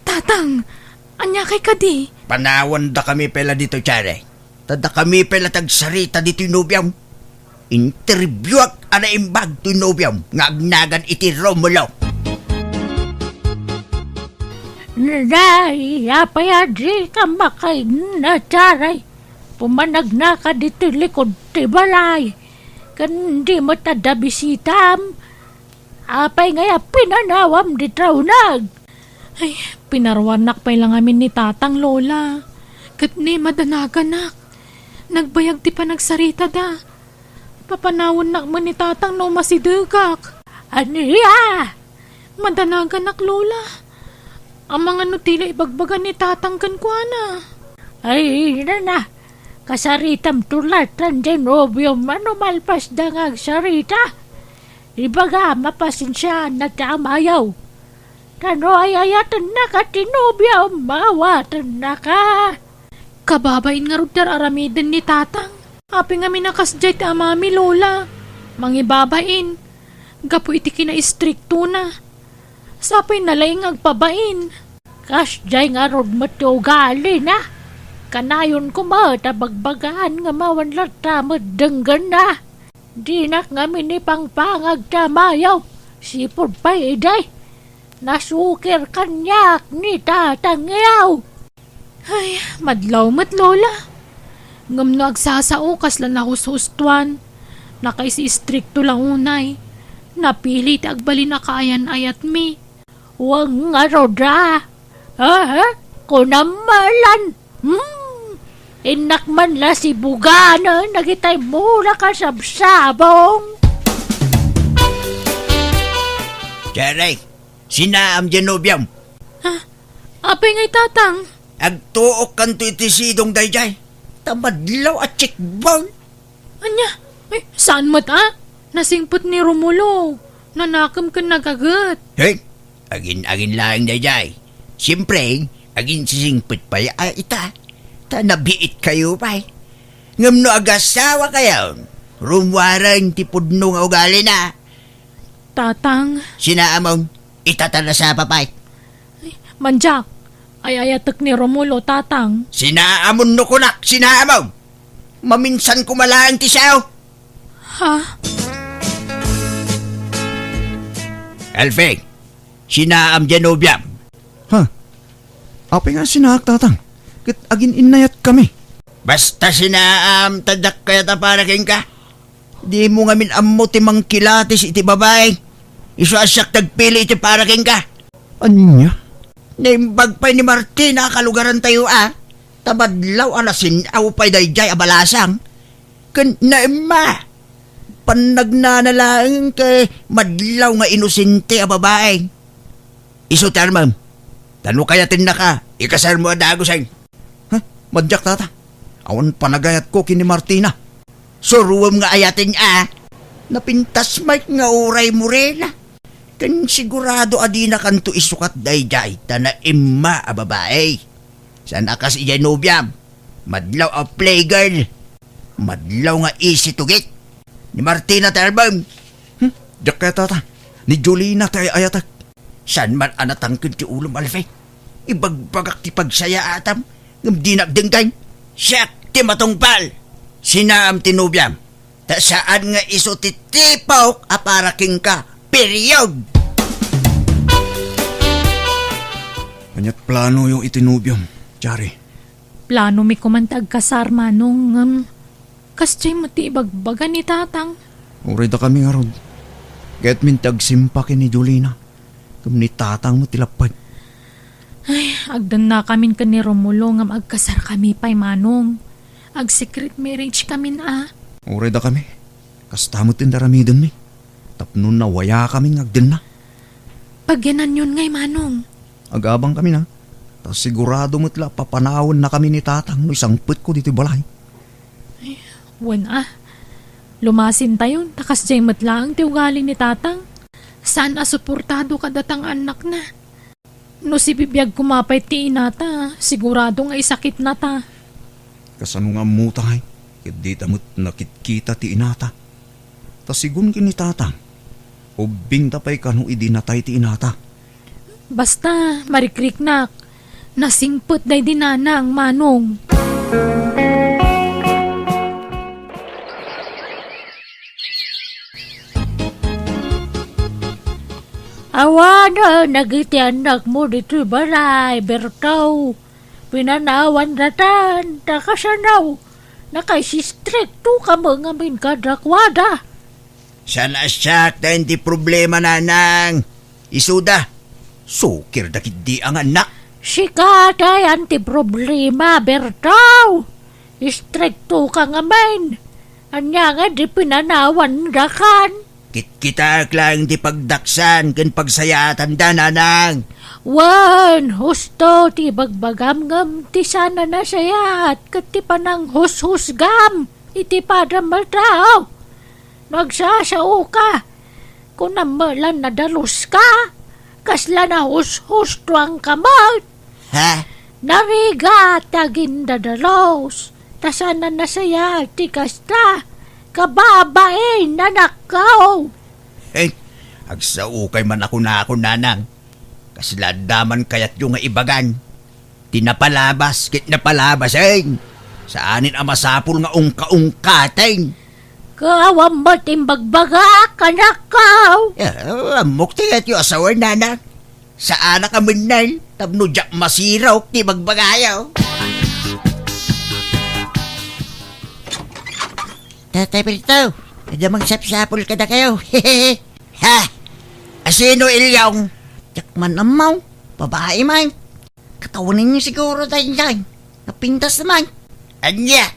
Tatang, anya kay kadi? Panawan da kami pela dito, Chare. Tada kami pela tagsarita dito inubyam. Interviewak ana imbag to inubyam. Ngagnagan iti Romulo. Nay, apayadri ka makay na Charay. Pumanag na ka dito likod ti balay. Kan di mo tada bisitam. Apay ngaya pinanawam di traunag. Ay, pinarwanak pa lang amin ni tatang lola. Kat ni madanagan. Nagbayag ti pa nagsarita da. Papanawon nak mo ni tatang no masidugak. Aniya? Madanagan lola. Ang mga nutila ibagbagan ni tatang kankwana. Ay, na. Kasaritam tulatan din obyo manumalpas dangag sarita. Ibaga mapasinsya na tamayaw. Tano ay ayatan na ka tinobyo mawatan na ka. Kababain nga rudar aramiden ni tatang. Api nga minakasjay ti amami lola. Mangibabain. Gapo iti kina-istrikto na. Sapay nalaing agpabain. Kasjay nga rod matugali na. Kanayon ko matabagbagaan nga mawanlat tamad denggan na. Dinak nga minipangpangag tamayaw. Sipod pa iday. Nasukir kanyak ni tatang yaw. Ay, madlaw mat lola. Ngam no agsasao kasla na hustuan. Nakaisi-istrikto lang unay. Napili ti agbali na kaayan ayat mi. Huwag nga roda. Kunamalan. Inakman la si Bugana. Nagitay mura ka sabsabong. Charay, sinaam Genobiam. Apay nga'y tatang. Agtuok kanto iti sidong dayjay. Tamadlaw at chikbang. Anya, saan mat Nasingpot ni Romulo. Nanakam ka nagagat. Hey, agin lang dayjay. Siyempre, agin sisingpot pa ita. Nabiit kayo pa. Ngam no agasawa kayo. Rumwarang tipudno nga ugali na. Tatang. Sinaamong itatala sa papay. Manjak, ay ayatek ni Romulo, tatang. Sinaamon no kunak, sinaamong. Maminsan kumalaang tisaw. Ha? Alfeng, sinaam Genobiam. Api nga sinaak, tatang. Kit agin inayat kami. Basta sinaam tadak kaya taparaking ka. Di mo nga minammo ti mangkilatis iti babae. Isu asyak tagpili iti paraking ka. Anya? Naimbag pa ni Martina kalugaran tayo Tabadlaw alasin aw pa'y dayjay abalasang. Kan naima. Panagnanalang kay madlaw nga inosente a babae. Isu tarmam. Tano kaya tinna ka. Ikasar mo adagoseng. Madyak, tata. Awan panagayat ko kini Martina. Suruwam nga ayatin Napintas Mike nga uray mo rin Kan sigurado adina kanto isukat dayjay na imma a babae. San akas iya Nobiam. Madlaw a playgirl. Madlaw nga easy to get. Ni Martina Tarbam. Diyak kaya, tata. Ni Julina tayo ayatak. San man anatangkid ti ulom alfay. Ibagbagak ti pagsaya atam. Ngam dinagdenggan. Siyak ti matungpal. Sinaam ti Nobiam. Ta saan nga iso ti tipok aparaking ka. Period. Kanyat plano yung itinubyom, Chari. Plano mi kumantag kasar manong kasjay mati ibagbaga ni tatang. Uray da kami nga rod. Kaya't mintag simpakin ni Julina. Kung ni tatang mo tilapad. Ay, agdan na kamin ka ni Romulo ngam agkasar kami pa'y manong. Ag secret marriage kami Uray da kami. Kastamot din daramidon mi. Tapno na waya kami ngagdin na. Pagyanan yun ngay, Manong. Agabang kami na. Tas sigurado mo't la papanawon na kami ni tatang no isang put ko dito balay. Wan lumasin tayo, takas jay matlaang ti ugali ni tatang. Saan asuportado ka datang anak na? No si bibiyag kumapay ti inata, sigurado nga isakit na ta. Kasano nga mutay, di tamot nakitkita ti inata. Tas sigun kini tatang, ubing tapay kanu idinatay ti inata. Basta, marikriknak, nasingput day dinanang, Manong. Awana, nagiti anak mo dito balay, Bertaw. Pinanawan ratan, takasanaw. Nakasistrikto ka mga min kadakwada. Sana siyak na hindi problema, nanang. Isuda, sukir dakit di ang anak. Sikatay anti problema, Bertaw. Istrikto ka nga min. Anya nga di pinanawan rakan. Kita lang di pagdaksan ken pagsayatan da, nanang. Wan, husto ti bagbagam-gam ti sana na sayat kat ti panang hus-husgam iti padam maltao. Nagsasao ka. Kung namalan na dalus ka, kasla na hus-hus tuang kamot. Ha? Nariga tagin dadalos. Tasana na sayat ti kasta. Kababae na nakaw. Agsaukay man ako na ako, nanang. Kasladaman kayat yung nga ibagan. Tinapalabas, kit napalabas, Saanin ang masapul nga ungka-ungkateng. Kawam mo timbagbaga ka nakaw. Amok tingat yung asawa, nanang. Saan ka minay, tabno jak masiraw, tibagbagayaw. Tatay Bertaw, nadamang sapsapol ka na kayo. Ha? Asino ilyong? Yakman amaw, babae man. Katawanin niyo siguro tayo dyan. Napintas naman. Anya?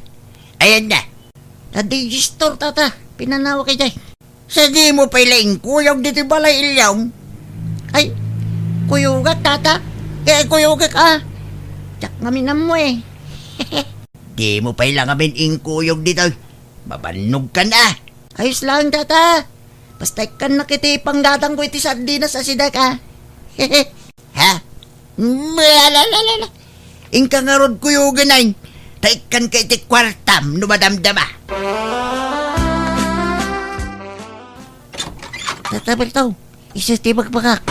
Ayan na. Nadigistore tata, pinanawa kay dyan. Sa di mo pailaing kuyog dito balay ilyong? Ay, kuyugat tata. Kuyugat ka. Yak ngamin na mo Di mo pailang amin kuyog dito. Mabanog ka na. Ayos lang tata. Basta ikan nakitipang datang ko iti sardinas sa sida ka. Ha? Malalala. Ingka nga rod kuyugan ay. Taikan ka iti kwartam no madamdama. Tata Bertaw, isa tibagbagak.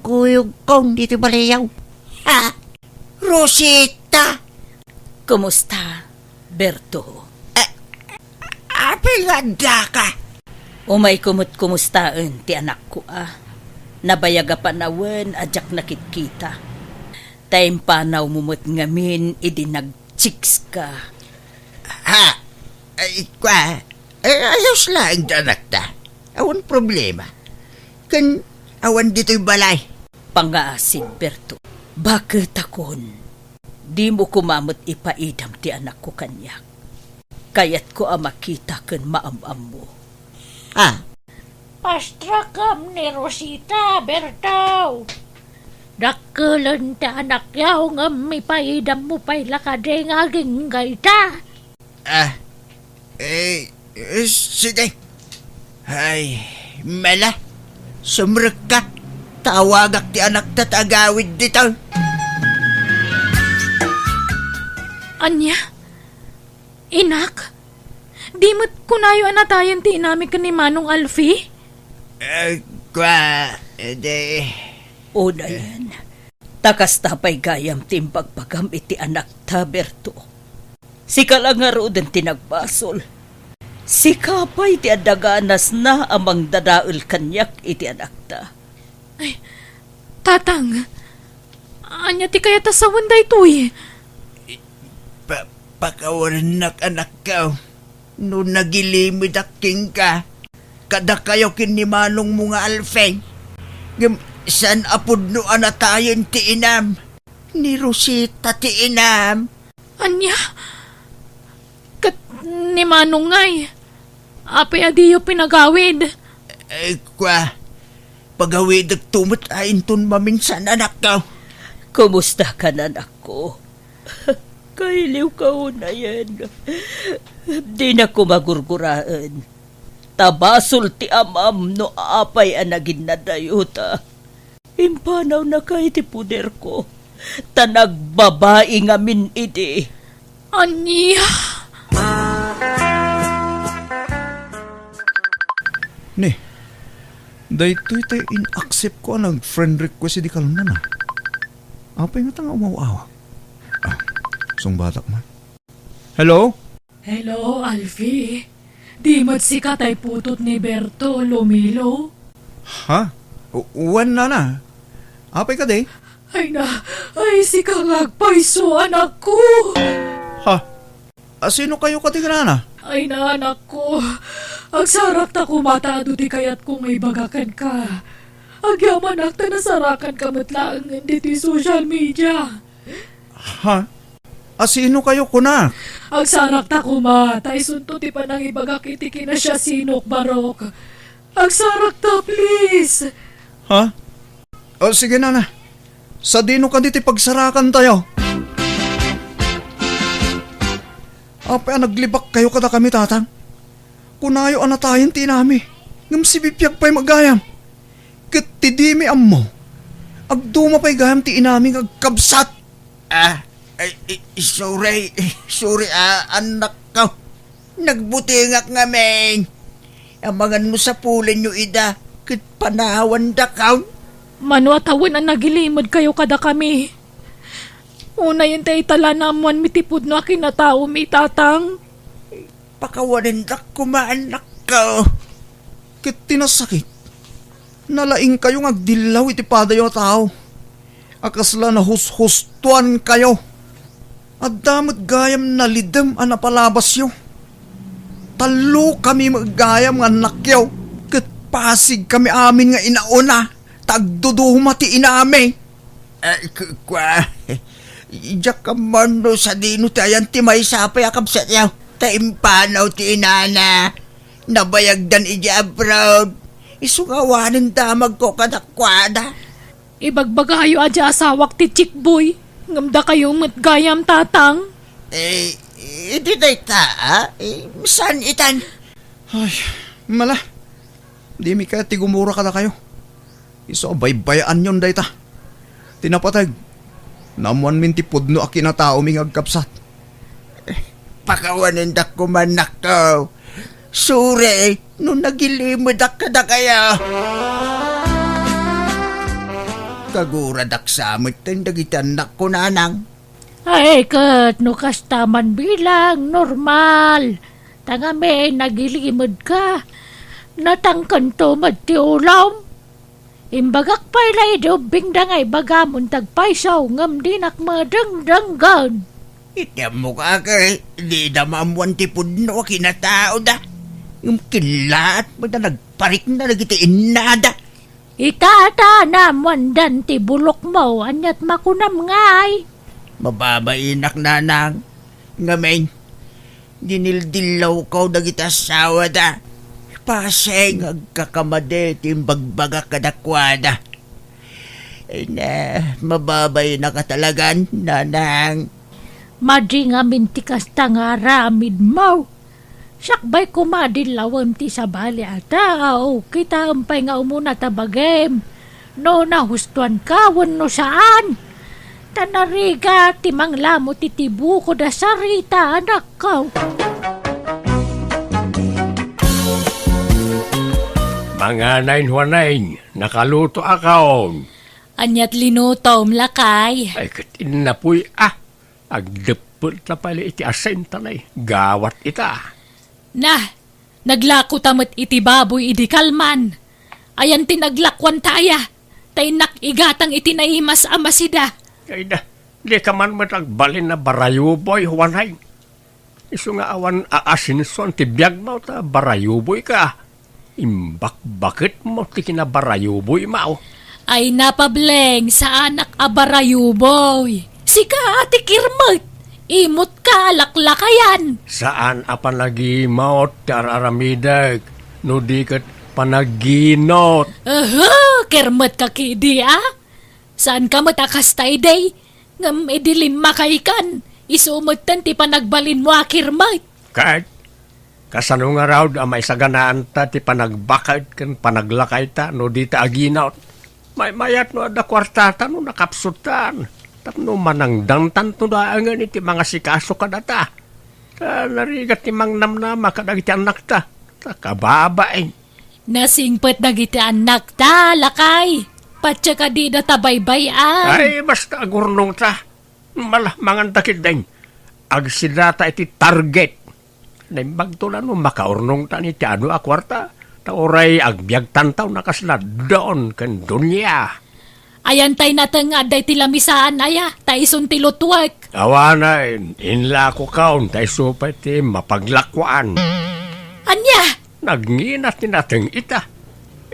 Kuyog kong dito balayaw. Ha? Rosita? Kumusta, Berto? Apilanda ka. Umay kumustaan ti anak ko Nabayaga panawen adyak nakikita. Time panaw mumot ngamin idinag-chicks ka. Ha? Ayos lang anak ta. Awan problema. Kan awan dito'y balay. Pangaasin, Berto. Bakit akon? Di mo kumamot ipaidam ti anak ko kanyak. Kayat ko makita kan maam-am mo. Ha? Pastrakam ni Rosita, Bertaw. Dakkelan ta anak yaw nga may paidam mo pa'y lakade nga ginggay ta. Sige. Ay, mala. Sumrek ka. Tawagak ti anak tatagawid dito. Anya? Inak? Di mo't kunayo anatayan ti inami ka ni Manong Alfie? O na yan. Takas tapay gayam timbagpagam iti anak ta, Berto. Si kalangaro din tinagbasol. Si kapay ti adaganas na amang dadaul kanyak iti anak ta. Ay, tatang, anya ti kaya tasawan da ito Pakawanak anak ka. No nagilimid aking ka. Kada kayo kinimanong mga alfeng. San apod no anatayon ti inam. Ni Rosita ti inam. Anya? Kat ni Manong ngay. Ape adiyo pinagawid. Pagawid tumot ayin ton maminsan anak ka. Kumusta ka na, anak ko? Kailiw ka na yan. Di na ko magurguraan. Tabasol ti amam no apay anagin na dayuta. Impanaw na kay ti puder ko. Tanagbabae nga min iti. Anya! Ni, daytoy tayo in-accept ko ang friend request di kalman na. Apay nga tanga umaw-awa. Sungbatak man. Hello? Hello, Alfie. Di mo't si katay putot ni Berto Lumilo? Ha? Uwan na. Apay ka day? Ay si kangagpaiso anak ko. Ha? Sino kayo katingrana? Ay na anak ko. Agsarak ta kumatado di kayat kung may bagakan ka. Agyaman akta nasarakan ka matlaang dito social media. Ha? Sino kayo kunak? Agsarak ta kumata. Isunto ti pa nang ibagak iti kina siya sinok barok. Agsarak ta please. Ha? Sige na. Sa dino ka diti pagsarakan tayo. Apay naglibak kayo kada kami tatang. Kunayo anatayin ti nami. Ngam si bipyag pa'y magayam. Kat ti dimi ammo. Agduma pa'y gayam ti inaming agkabsat. Sorry anak ka. Nagbutingak nga men. Amangan mo sa pulin nyo ida. Kat panawan da ka. Manuatawan ang nagilimod kayo kada kami. Una yun tayo tala namuan mitipod no akin na tao may tatang. Pakawanin da kumaanak ka. Kat tinasakit. Nalaing kayo ngagdilaw iti padayo tao. Akasla na hus-hustuan kayo. At damot gayam na lidem ang napalabas yo. Talo kami magayam nga nakyaw. Kat pasig kami amin nga inauna. Tagduduhuma ti inami. Ijak ka man no sa dino tayan ti may sapay akabsat yaw. Taimpanaw ti inana. Nabayagdan ija abroad. Isukawanin damag ko kadakwada. Ibagbagayo adya asawak ti chikboy. Ngamda kayo matgayam tatang. Hindi day ta, saan itan? Ay, mala. Di mi kaya tigumura ka na kayo. Iso baybayaan yon day ta. Tinapatag. Namuan min ti pudno aki na tao ming agkapsat. Pakawanin da kumanak ko. Sure, nung nagilimod ka da kaya. Kaguradak samot ang dagitan na kunanang. Ay, kat, no kastaman bilang normal. Tanga may nagilimod ka. Natangkan to mati ulam. Imbagak pa'y lay dobing dangay bagamon tagpaisaw ngam dinak madangdanggan. Itam mo ka kay, di na maamuan ti pudno kinatao da. Yung kilaat mo na nagparik na nagitiin nada. Itata naman dan ti bulok mo anyat makunam ngay. Mababainak nanang. Ngamen, dinildilaw ko nagitasawa da. Paseng agkakamade timbagbaga kadakwada. Ay na, mababay na katalagan, nanang. Madi nga mintikas ta nga ramid mo. Sakbay kumadilawam ti sabali ata. O kita ampay nga umuna tabagem. No nahustuan ka, no saan. Tanariga timang lamo titibu ko da sarita anak ka. Mga nainhuanain, nakaluto akaon. Anyat linutom lakay. Ay, katin na po'y agdepot na pala iti asenta na gawat ita. Nah, naglako tamot iti baboy iti kalman. Ayan tinaglakwan taya. Tay nakigatang iti naimas amasida. Ay da, di ka man matagbalin na barayuboy huwanay. Iso nga awan aasinson ti biyag mo ta barayuboy ka. Imbak bakit mo ti kinabarayuboy mao? Ay napableng sa anak abarayuboy. Sika ati kirmot. Imot ka laklakayan. Saan apan lagi maot ti araramidag? No di kat panaginot. Kermet ka kidi Saan ka matakastay day? Ngam idilim makaikan. Isumutan ti panagbalin mo kirmet. Kahit kasano nga raw may saganaan ta ti panagbakad kan panaglakay ta no di ta aginaut. Mayat no da kwartata no nakapsutan. Tapno manangdangtan to daangan iti mga sikaso ka data. Narigat ti mangnamnama kadagiti anak ta. Kababain. Nasingpet dagiti anak ta, lakay. Patsa ka di na tabaybayan. Ay, basta agurnong ta. Malah mangan takit din. Agsidata iti target. Naimbag to na no, makaurnong ta ni ti ano akwarta. Taoray agbyag tantaw nakasla doon kan dunya. Ayan tay natang aday ti lamisaan aya, taisun ti lutwek. Awanay, inla ko kaon, tay supay ti mapaglakwaan. Anya? Nagnginat ni nating ita.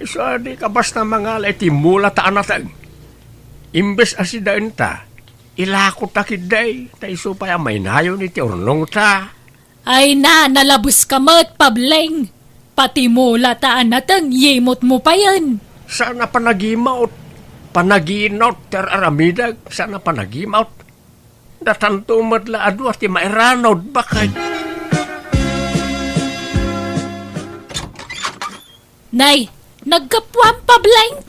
So, di ka basta mga ti mula ta anatang. Imbes asidain ta, ilako takiday, tay supay may nayo ni ti urnong ta. Ay nalabos ka mo't pableng. Pati mula ta anatang, yemot mo pa yan. Sana panagimaut. Panaginot ter aramidag, sana panagimaut. Datanto madla adu ti mairanod bakay. Nay, nagkapwam pableng.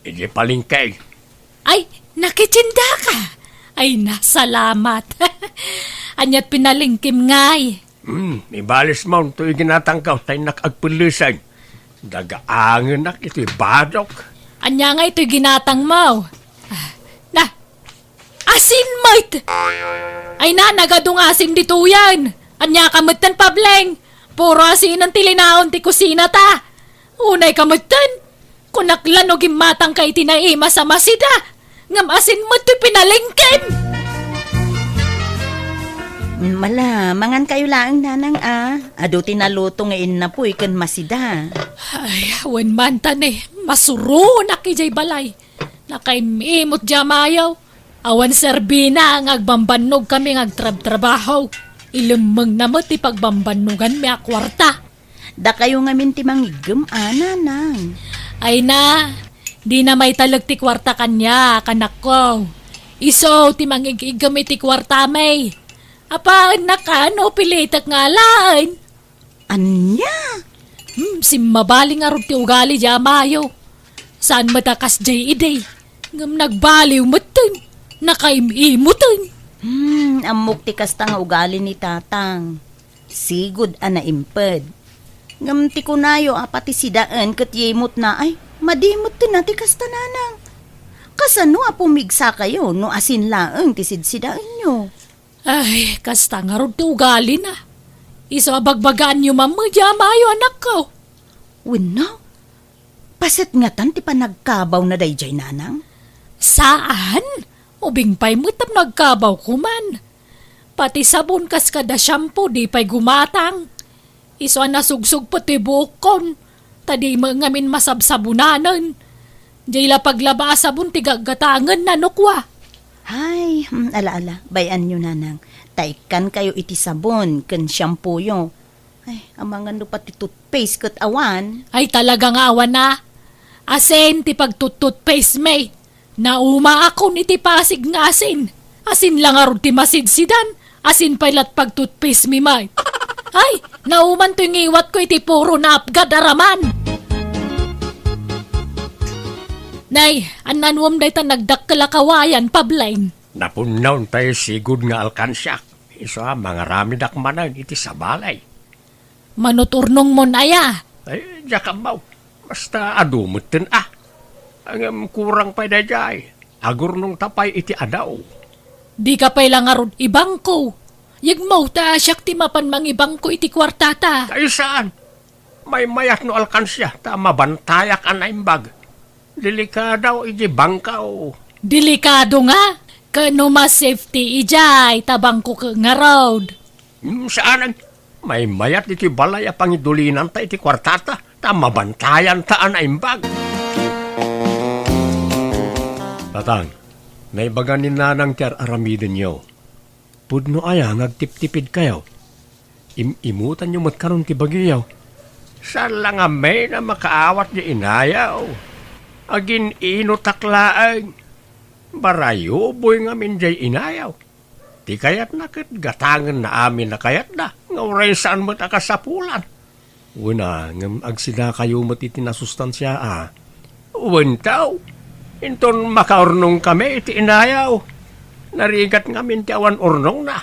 Hindi palingkay. Ay, nakitinda ka. Ay, nasalamat. Anyat pinalingkim ngay. Ibalis mo ito ginatangkaw tayo nakagpulisan. Dagaangin nak ito'y badok. Anya nga ito'y ginatang mo. Na, asin mate. Ay na, nagadong asin dito yan. Anya kamatan pableng. Puro asin ang tilinaon ti kusina ta. Unay kamatan. Kunaklan o gimatang kay tinaima sa masida. Ngam asin mo ito'y pinalingkim. Mala, mangan kayo lang nanang Ado tinaluto ngayon na po ikan masida. Ay, wen man tane, masuro na kijay balay. Nakaimimot jamayaw. Awan serbina ang agbambanog kami ng agtrab-trabaho. Ilimang namat ipagbambanugan mi akwarta. Da kayo nga minti mangigam, nanang. Ay na, di na may talag ti kwarta kanya, kanak ko. Iso, ti mangigigam iti kwarta may. Apaan na ka, no, pilitak nga lain. Anya? Simmabaling arog ti ugali jamayo. Saan matakas jay iday? Ngam nagbaliw matan. Nakaimimutan. Amok ti kasta nga ugali ni tatang. Sigud imped. Ngam ti kunayo apati sidaan kat yemot na ay madimot ti nati kasta nanang. Kasano apumigsa kayo no asin laeng ti sidsidaan nyo? Ay, kasta nga ron ti ugali na. Iso abagbagaan nyo mamadya mayo anak ko. Wino? Paset nga tan ti panagkabaw na dayjay nanang? Saan? Ubing pa'y mutab nagkabaw kuman. Pati sabon kas kada shampoo di pa'y gumatang. Iso nasugsug pati bukon. Tadi ngamin masabsabunanan. Diyla paglaba sabon ti gagatangan na nukwa. Ay, ala-ala, bayan nyo nanang. Taikan kayo iti sabon, kan shampoo yo. Ay, amangan do pati toothpaste kat awan. Ay talaga nga awan na. Asin ti pagtututpaste may. Nauma ako ni ti pasig nga asin. Asin lang arod ti masidsidan. Asin pailat pagtutpaste mi may. Ay, nauman to yung iwat ko iti puro na apgad araman. Nay, ananwam day ta nagdakkalakawayan, pablain. Napunaw tayo sigud nga alkansyak. Isa, mga ramidak manan iti sa balay. Manuturnong mo na ya. Ay, jakabaw. Basta adumutin Ang kurang pa na jay. Agur nung tapay iti adaw. Di ka pa'y lang arod ibang ko. Yagmaw ta asyak ti mapan mang ibang ko iti kwartata. Ay saan? May mayat no alkansya. Ta mabantayak anaimbag. Delikadaw iji bangkaw. Delikado nga. Kano mas safety ijay tabang ko nga road. Saan? May mayat iti balay pangidulinan ta iti kwartata. Ta mabantayan ta anaimbag. Tatang, naibagan ni nanang tiar aramidin nyo. Pudno aya nagtip-tipid kayo. Imutan nyo matkaroon ti bagyaw. Saan lang may na makaawat di inayaw. Agin inutaklaan. Barayuboy nga min jay inayaw. Ti kayat na kat gatangan na amin na kayat na. Nga uray saan mo't akasapulan. Una, ngam agsida kayo mo't itinasustansya Uwentaw. Inton makaurnong kami iti inayaw. Narigat nga min ti awan urnong na.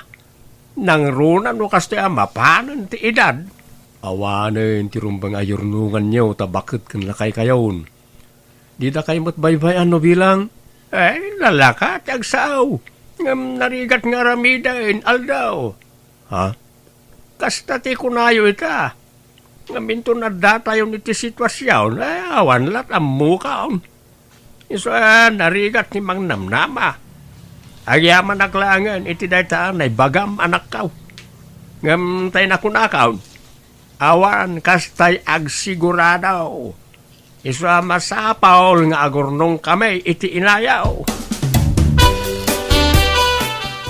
Nang runan no kaste mapanan ti edad. Awanin ti rumbang ayurnungan niyo tabakit kan lakay kayon. Di da kayo mo't baybayan no bilang. Lalaka ti agsaw. Ngam narigat nga ramidain aldaw. Kasta ti kunayo ita. Ngaminto na datayon iti sitwasyon, awan lat ang mukaon. Iso narigat ni Mang Namnama. Agyaman naklangan, iti daytaan ay bagam anak kaw. Ngam tay nakunakaon. Awan kastay agsiguradaw. Iso masapaw nga agurnong kami iti inayaw.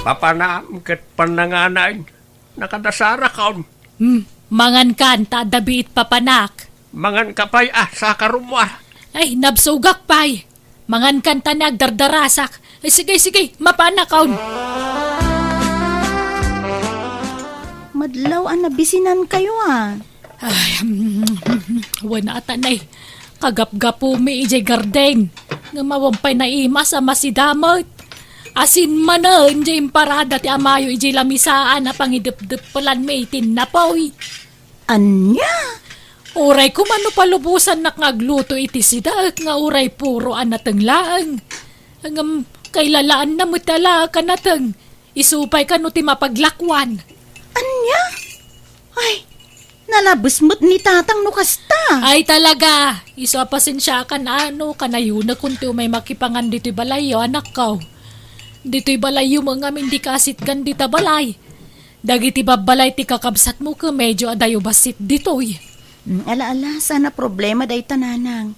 Papanam ket pananganay, nakadasara kaon. Mangan kan, tadabiit papanak. Mangan kapay sa karumwa. Ay, nabsugak pay. Mangan kan tanag dardarasak. Ay, sige, mapanakaon. Madlaw ang nabisinan kayo Ay, wana tanay. Kagap-gapo mi ijay garden. Nga mawampay na ima sa masidamot. Asin manan, jay imparada ti amayo ijay lamisaan na pangidip-dipalan may tinapoy. Anya? Uray ko mano palubusan nakagluto iti sida nga uray puro anateng laang. Hanggang kailalaan na mutala ka nateng. Isupay ka no ti mapaglakwan. Anya? Ay, nalabos mo't ni tatang no kasta. Ay talaga, iso pasensya ka na kanayo na kung may makipangan dito'y balayo anak ko. Dito'y balayo mga hindi kasit kan dita balay. Dagiti babalay ti kakabsat mo ka medyo adayo basit dito'y. Ala, sana problema day tananang.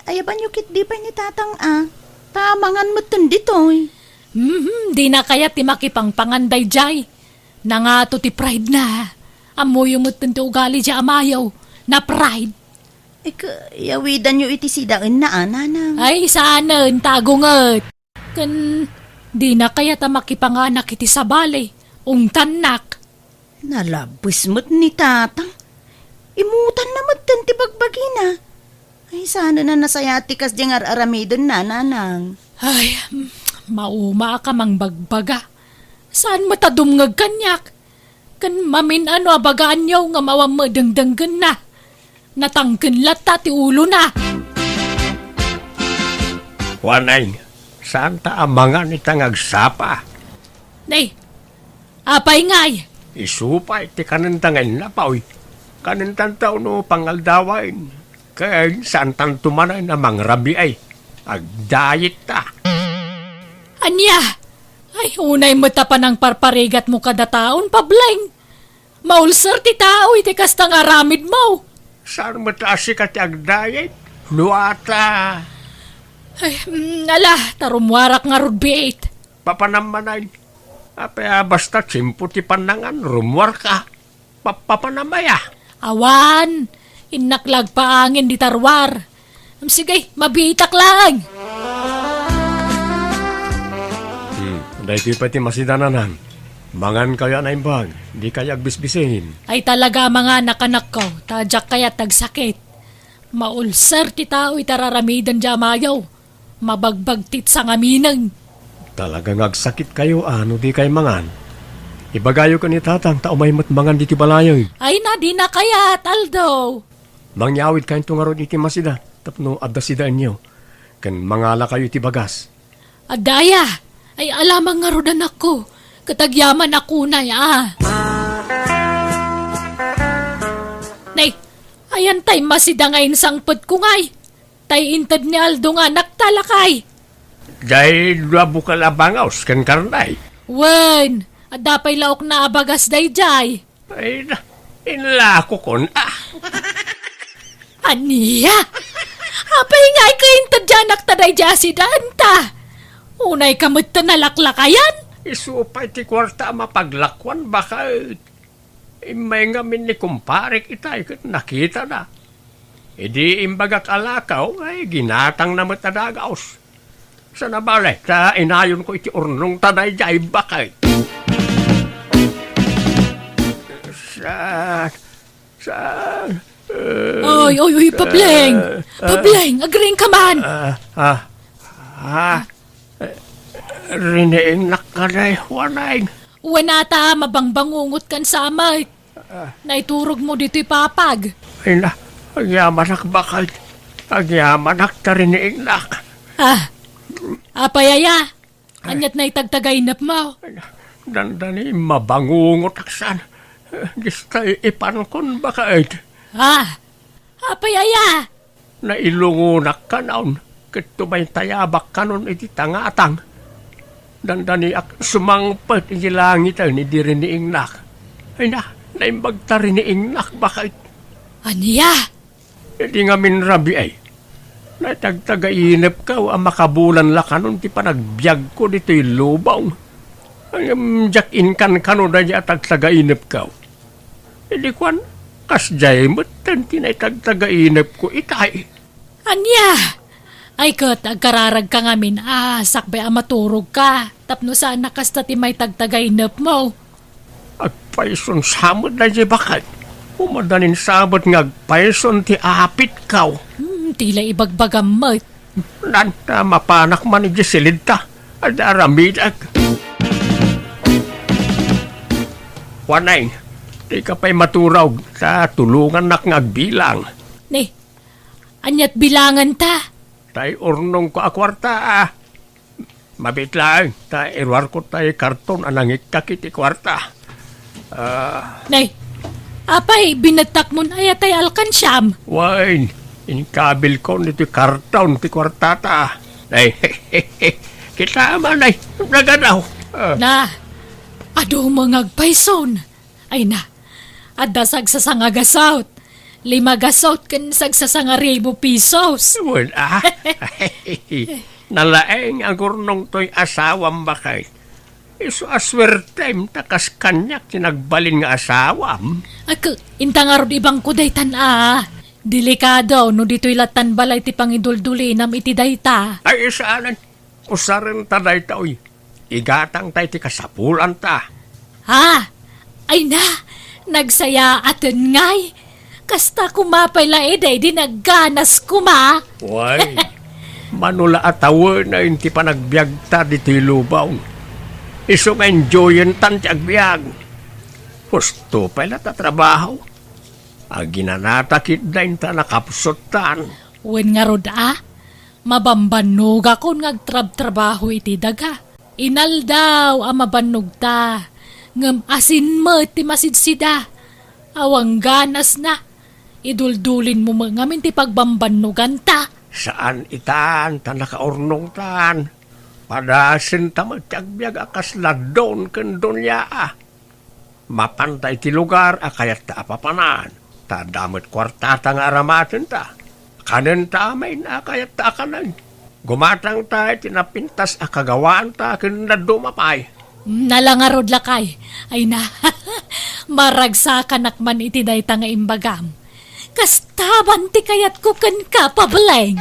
Ayaban yung kit di pa ni tatang tamangan mo tan dito'y. Di na kaya ti makipangpanganday jay. Nangato ti pride na. Amoy yung mutin ti ugali di amayaw. Na pride. Yawidan nyo iti sidaan na nanang. Ay, sana, tagungat. Di na kaya ta makipanganak iti sabali. Ungtanak. Nalabos mo't ni tatang. Imutan na mo't ti bagbagina. Ay, sana na nasayati kas diyang aramidon na nanang. Ay, mauma ka mang bagbaga. Saan matadumngag kanyak? Kan mamin abagaan yaw nga mawamadangdanggan na. Natangkin lata ti ulo na. Wanay, saan ta amangan itang agsapa? Nay, apay ngay. Isupay, ti kanantangan na paoy. Kanantantaw no pangaldawain. Kaya saan tan tumanay na mangrabi ay. Agdayit ta. Anya? Ay, unay mata pa ng parparigat mo kada taon, pablaing. Maulsar ti tao, iti kastang aramid mo. Saan matasi ka ti agdayit? Luata. Ay, tarumwarak nga rugbiit. Papanamanay. Apaya basta tsimpo ti panangan, rumwar ka. Papanamaya. Awan, inaklag paangin di tarwar. Sige, mabitak lang. Dahil pati masidananan. Mangan kayo na imbag, di kaya agbisbisin. Ay talaga mga nakanak ko, tadyak kaya tagsakit. Maulsar ti tao itararamidan di amayaw. Mabagbagtit sa ngaminang. Talagang agsakit kayo, di kayo mangan. Ibagayo ka ni tatang, tao may matmangan di ti balayoy. Ay na, di na kaya, Taldo. Mangyawid kayo tungarod iti masida, tapno addasidaan niyo. Kan mangala kayo iti bagas. Adaya, ay alamang nga rodan ako. Katagyaman ako na Nay, ayan tay masida ngayon sangpot ko ngay. Tay intad ni Aldo nga naktalakay. Dahil labo ka labangaws kan karnay. Wen, adapay laok na abagas day jay. Ay, inlako kon Aniya? Apay ngay ka intad dyan naktaday jasi danta. Unay kamot ta nalaklakayan. Isupay ti kwarta mapaglakwan baka May ngamin ni kumparik itay kat nakita na. Idi imbagak alakaw ay ginatang na matadagaos. Sa nabalay, sa inayon ko iti urnong taday jay bakay. Oy, Pableng! Pableng, agring ka man! Rineing nakaday, wanay. Wanata, mabangbangunggot kan sa amay. Naiturog mo dito'y papag. Ay na, agyaman ak bakal. Agyaman ak tariniing nak. Apayaya, anyat na itagtagainap mo. Dandani mabangungot aksan. Gistay ipankon bakait. Apayaya. Nailungunak ka naon. Katumay tayabak kanon iti tangatang. Dandani ak sumangpet iti langit ni diriniing nak. Ay na, naimbag tariniing nak bakait. Aniya? Hindi nga minrabi ay. Natagtagainip ka ang makabulan la kanon ti panagbiag ko dito'y lubaw. Ang jack-in kan kanon na niya tagtagainip ka. Hindi kwan, kasjay mo tanti na tagtagainip ko itay. Anya? Ay kat, agkararag ka ngamin, sakbay maturog ka. Tapno saan nakasta ti may tagtagainip mo. Agpaison samod na niya bakit? Umadanin sabot nga agpaison ti apit ka. Tila ibagbagam mo. Nanta mapanak man ni Giselita. Adaramitag. Wanay, di ka pa'y maturaw sa tulungan nak ngagbilang. Ne, anyat bilangan ta. Tay urnong ko akwarta Mabit lang, ta irwar ko tayo karton anangik kakiti kwarta. Nay, apay binatak mo na ayatay alkansyam. Wine, inkabil ko nito karton ti kwartata. Ay, kita man ay, nagadaw. Na, ado mga agpayson. Ay na, adasag sa sangagasawt. 5 gasawt kan sagsasanga 1,000 pesos. Wala. Nalaeng ang gurnong to'y asawam bakay. Iso aswertem takas kanyak sinagbalin nga asawam. Ako, intangarod ibang kuday Delikado no dito'y latan balay ti pangiduldulinam iti dayta. Ay isaanan, usarin ta dayta uy. Igatang tay ti kasapulan ta. Ay na, nagsaya atin ngay. Kasta kumapay la eday di nagganas kuma. Way, manula atawa na inti pa nagbiagta di tilubaw. Isong enjoyin tan ti agbiag. Husto pa ila tatrabaho. Aginanatakit na inta nakapsot tan. Wen nga rod mabambanog ako ngagtrab-trabaho iti daga. Inaldaw mabanog ta. Ngam asin mo ti masidsida. Awang ganas na. Iduldulin mo mga minti pagbambanugan ta. Saan itan, ta nakaurnong tan. Padasin ta magtagbiag akas ladon kendon yaa. Mapantay ti lugar akayat ta apapanan. Ta damit kwartata nga aramatin ta. Kanen ta amay na akayat ta akanan. Gumatang ta tinapintas akagawaan ta kenda dumapay. Nalangarod lakay. Ay na, maragsakan akman iti dayta nga imbagam. Kastaban ti kayat ko kan ka pableng.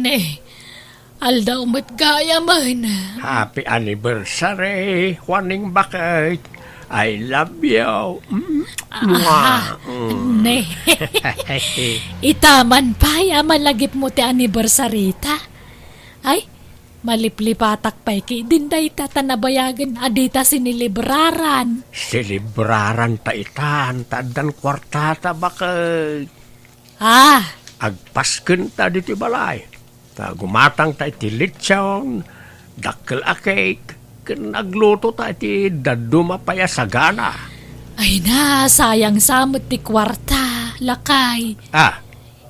Ne, aldaw mo't gaya man. Happy anniversary, Juaning bakit? I love you. Ne, itaman pa yaman lagip mo ti anniversary ta. Ay, maliplipatak pa'y ki dinday tatanabayagan adita sinilibraran. Silibraran ta itan, tadan kwartata bakit? Agpasken ta diti balay. Ta gumatang ta iti litsyon, dakkel a cake, ken nagluto ta iti daduma paya sagana. Ay na, sayang samot ti kwarta, lakay.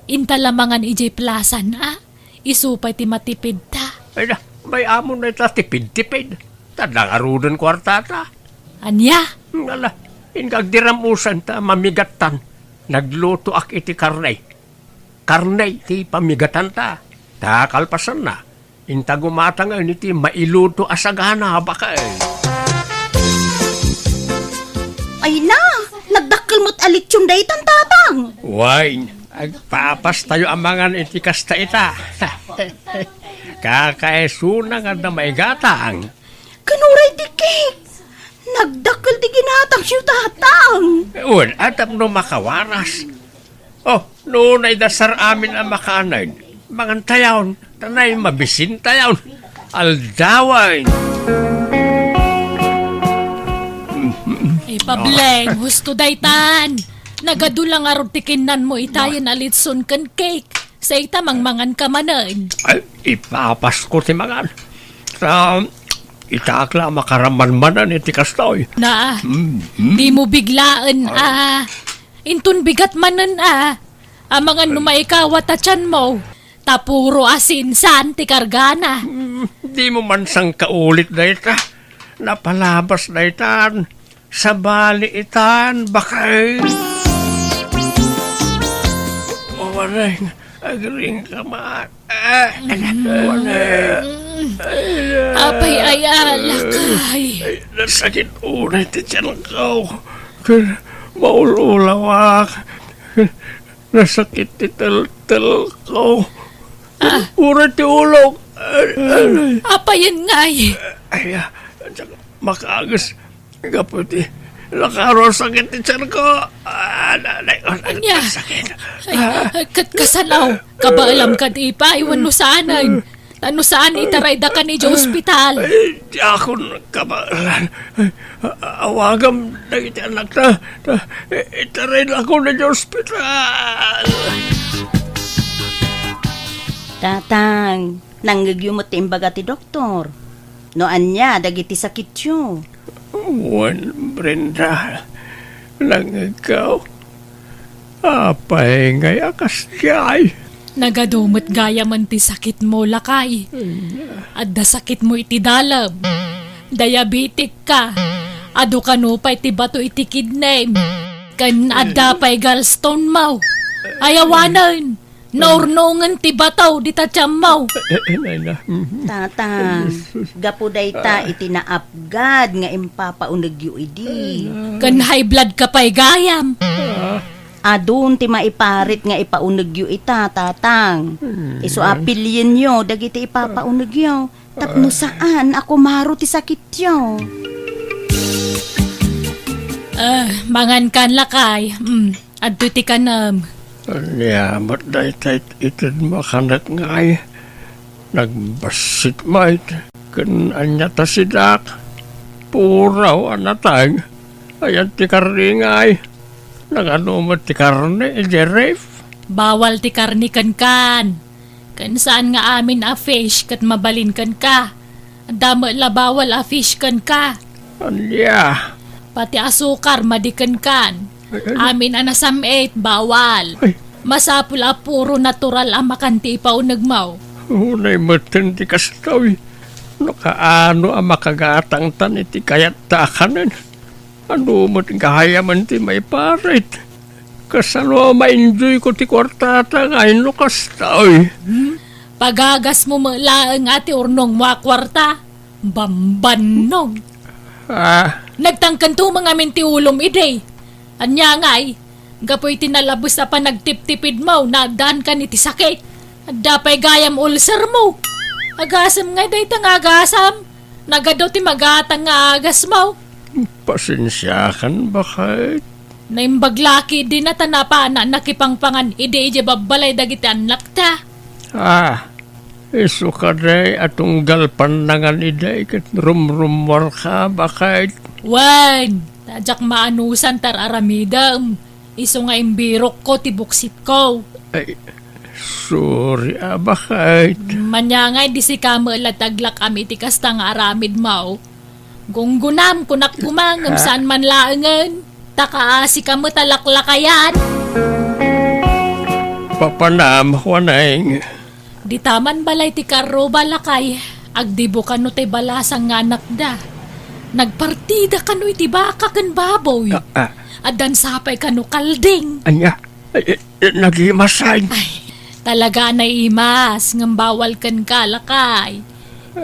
Intalamangan ijay plasan isupay ti matipid ta. Ay na, may amon na ita tipid-tipid. Tadang arudan kwartata. Anya? Ngala, ingagdiramusan ta mamigatan. Nagluto ak iti karnay. Karnay ti pamigatan ta. Ta kalpasan na. Intagumata nga iti mailuto asagana baka eh. Ay na, nagdakkel mo't alitsyon day tan tatang. Wine, agpapas tayo amangan iti kasta ita. Kakaesuna nga na maigatang. Kanuray di Kik. Nagdakkel di ginatang siyo tatang. Un, atap no makawaras. Oh, noon ay dasar amin ang makaanay. Mangan tayawn, tanay mabisin tayawn. Aldawain. Pableng, husto daytan. Nagadulang arod tikinan mo itayan alitson kan cake. Sa itamang mangan kamanan. Ay, ipapas ko ti mangan. Itakla makaramanmanan iti kastoy. Na, di mo biglaan Intun bigat manan Amangan numaikawat at tiyan mo. Tapuro asin saan ti kargana. Di mo man sang kaulit dayta. Napalabas daytan. Sa bali itan, bakay. Waneng, agring kamat. Waneng. Apay ay alakay. Nasakit unay ti tiyan ko. Maululawak. Nasakit ti tel ko. Urat ti ulog. Apayan ngay. Ay, makagas. Kaputi, nakaro sakit ti tiyan ko. Anya, kasanaw, kabaalam ka di pa, iwan no saanan. Ano saan itaray da ka ni di ospital? Di ako kabaalan. Awagam na iti anak na. Itaray na ako na di ospital. Tatang, nangyayumot ti imbaga ti doktor. Noan niya, dagiti sakit yun. Juan Brenda, nangagaw. Apay ngay akas tiyay. Nagadumot gaya man ti sakit mo lakay. At da sakit mo iti dalab. Diabetic ka. Ado ka no pa iti bato iti kidney. Kan adda pa'y gallstone mo. Ayawanan. Naurnungan ti bataw di tatyam mo. Tatang, gapuday ta iti naapgad nga impapaunagyo idi. Kan high blood ka pa'y gayam. Adun ti maiparit nga ipaunagyo ita, tatang. Iso apilyin nyo, dagiti ipapaunagyo. Tapno saan ako maro ti sakit yo. Mangan kan lakay. Adto ti kanam. Niyamat dahi tayo itid makanak ngay. Nagbasit mait. Kan anya ta sidak. Puraw anatang. Ayan ti karingay. Naganumat ti karne, jeref. Bawal ti karni kan. Kan saan nga amin a fish kat mabalin kan ka. Dama la bawal a fish kan ka. Anya. Pati asukar madikan kan. Amin anasam 8, bawal. Masapul a puro natural ang makanti ipaunag mo. Unay matan ti kastaw. No kaano ang makagatang tan iti kayat takanan. Ano mo't kahayaman ti may parit. Kasano ma-enjoy ko ti kwartata ngayon no kastaw. Pagagas mo malaang ati urnong mga kwarta. Bambanong. Nagtangkan to mga minti ulom ide. Anya ngay, gapoy tinalabos na pa nagtip-tipid mo na daan ka ni ti sakit. At dapay gayam ulcer mo. Agasam ngay day tang agasam. Nagadaw ti magatang nga agas mo. Pasensyakan bakit? Naimbaglaki din na tanapa na nakipangpangan ide babalay dagiti anak ta. Iso ka day atong galpanangan ide kat rumrumwar ka bakit? Wan! Tajak maanusan tar aramidam. Iso nga imbirok ko tibuksit ko. Ay, sorry bakit? Manyangay di si kamo lataglak kami tikas tang aramid mo. Gunggunam kunak kumangam saan man laangan. Takaasi kamo talaklakayan. Papanam ko naing. Di taman balay ti karo balakay. Agdibo kano te balasang nganak da. Nagpartida kano iti baka kan baboy. Adan sapay kano kalding. Anya, nagimasain. Ay, Talaga na imas, ng bawal kan kalakay.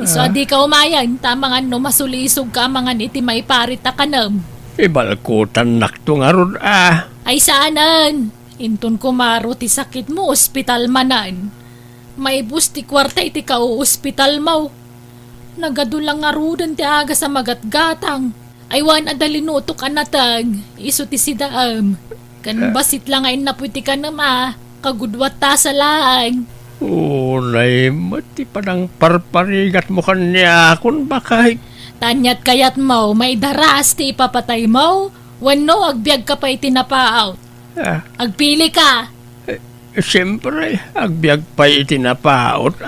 Iso di ka umayan, tamangan no masulisog ka mangan iti may parita kanam. Ibalkutan nakto nga ron Ay saanan, inton kumaro ti sakit mo, ospital manan. May bus ti kwarta iti ka o ospital mo. Nagadulang nga rudan ti aga sa magatgatang. Aywan adalinuto ka natag, iso ti sidaam. Kan basit lang ay naputi ka nama, kagudwat ta sa laang. Unay, mati padang parparigat mo kanya kung bakay. Tanyat kayat mo, may daras ti ipapatay mo, wano agbyag ka pa itinapaaw. Agpili ka. Siyempre, agbyag pa itinapaot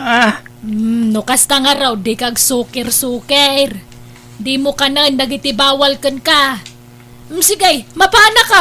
No kasta nga raw, di kag sukir-sukir. Di mo ka na, nagitibawal kan ka. Sige, mapana ka.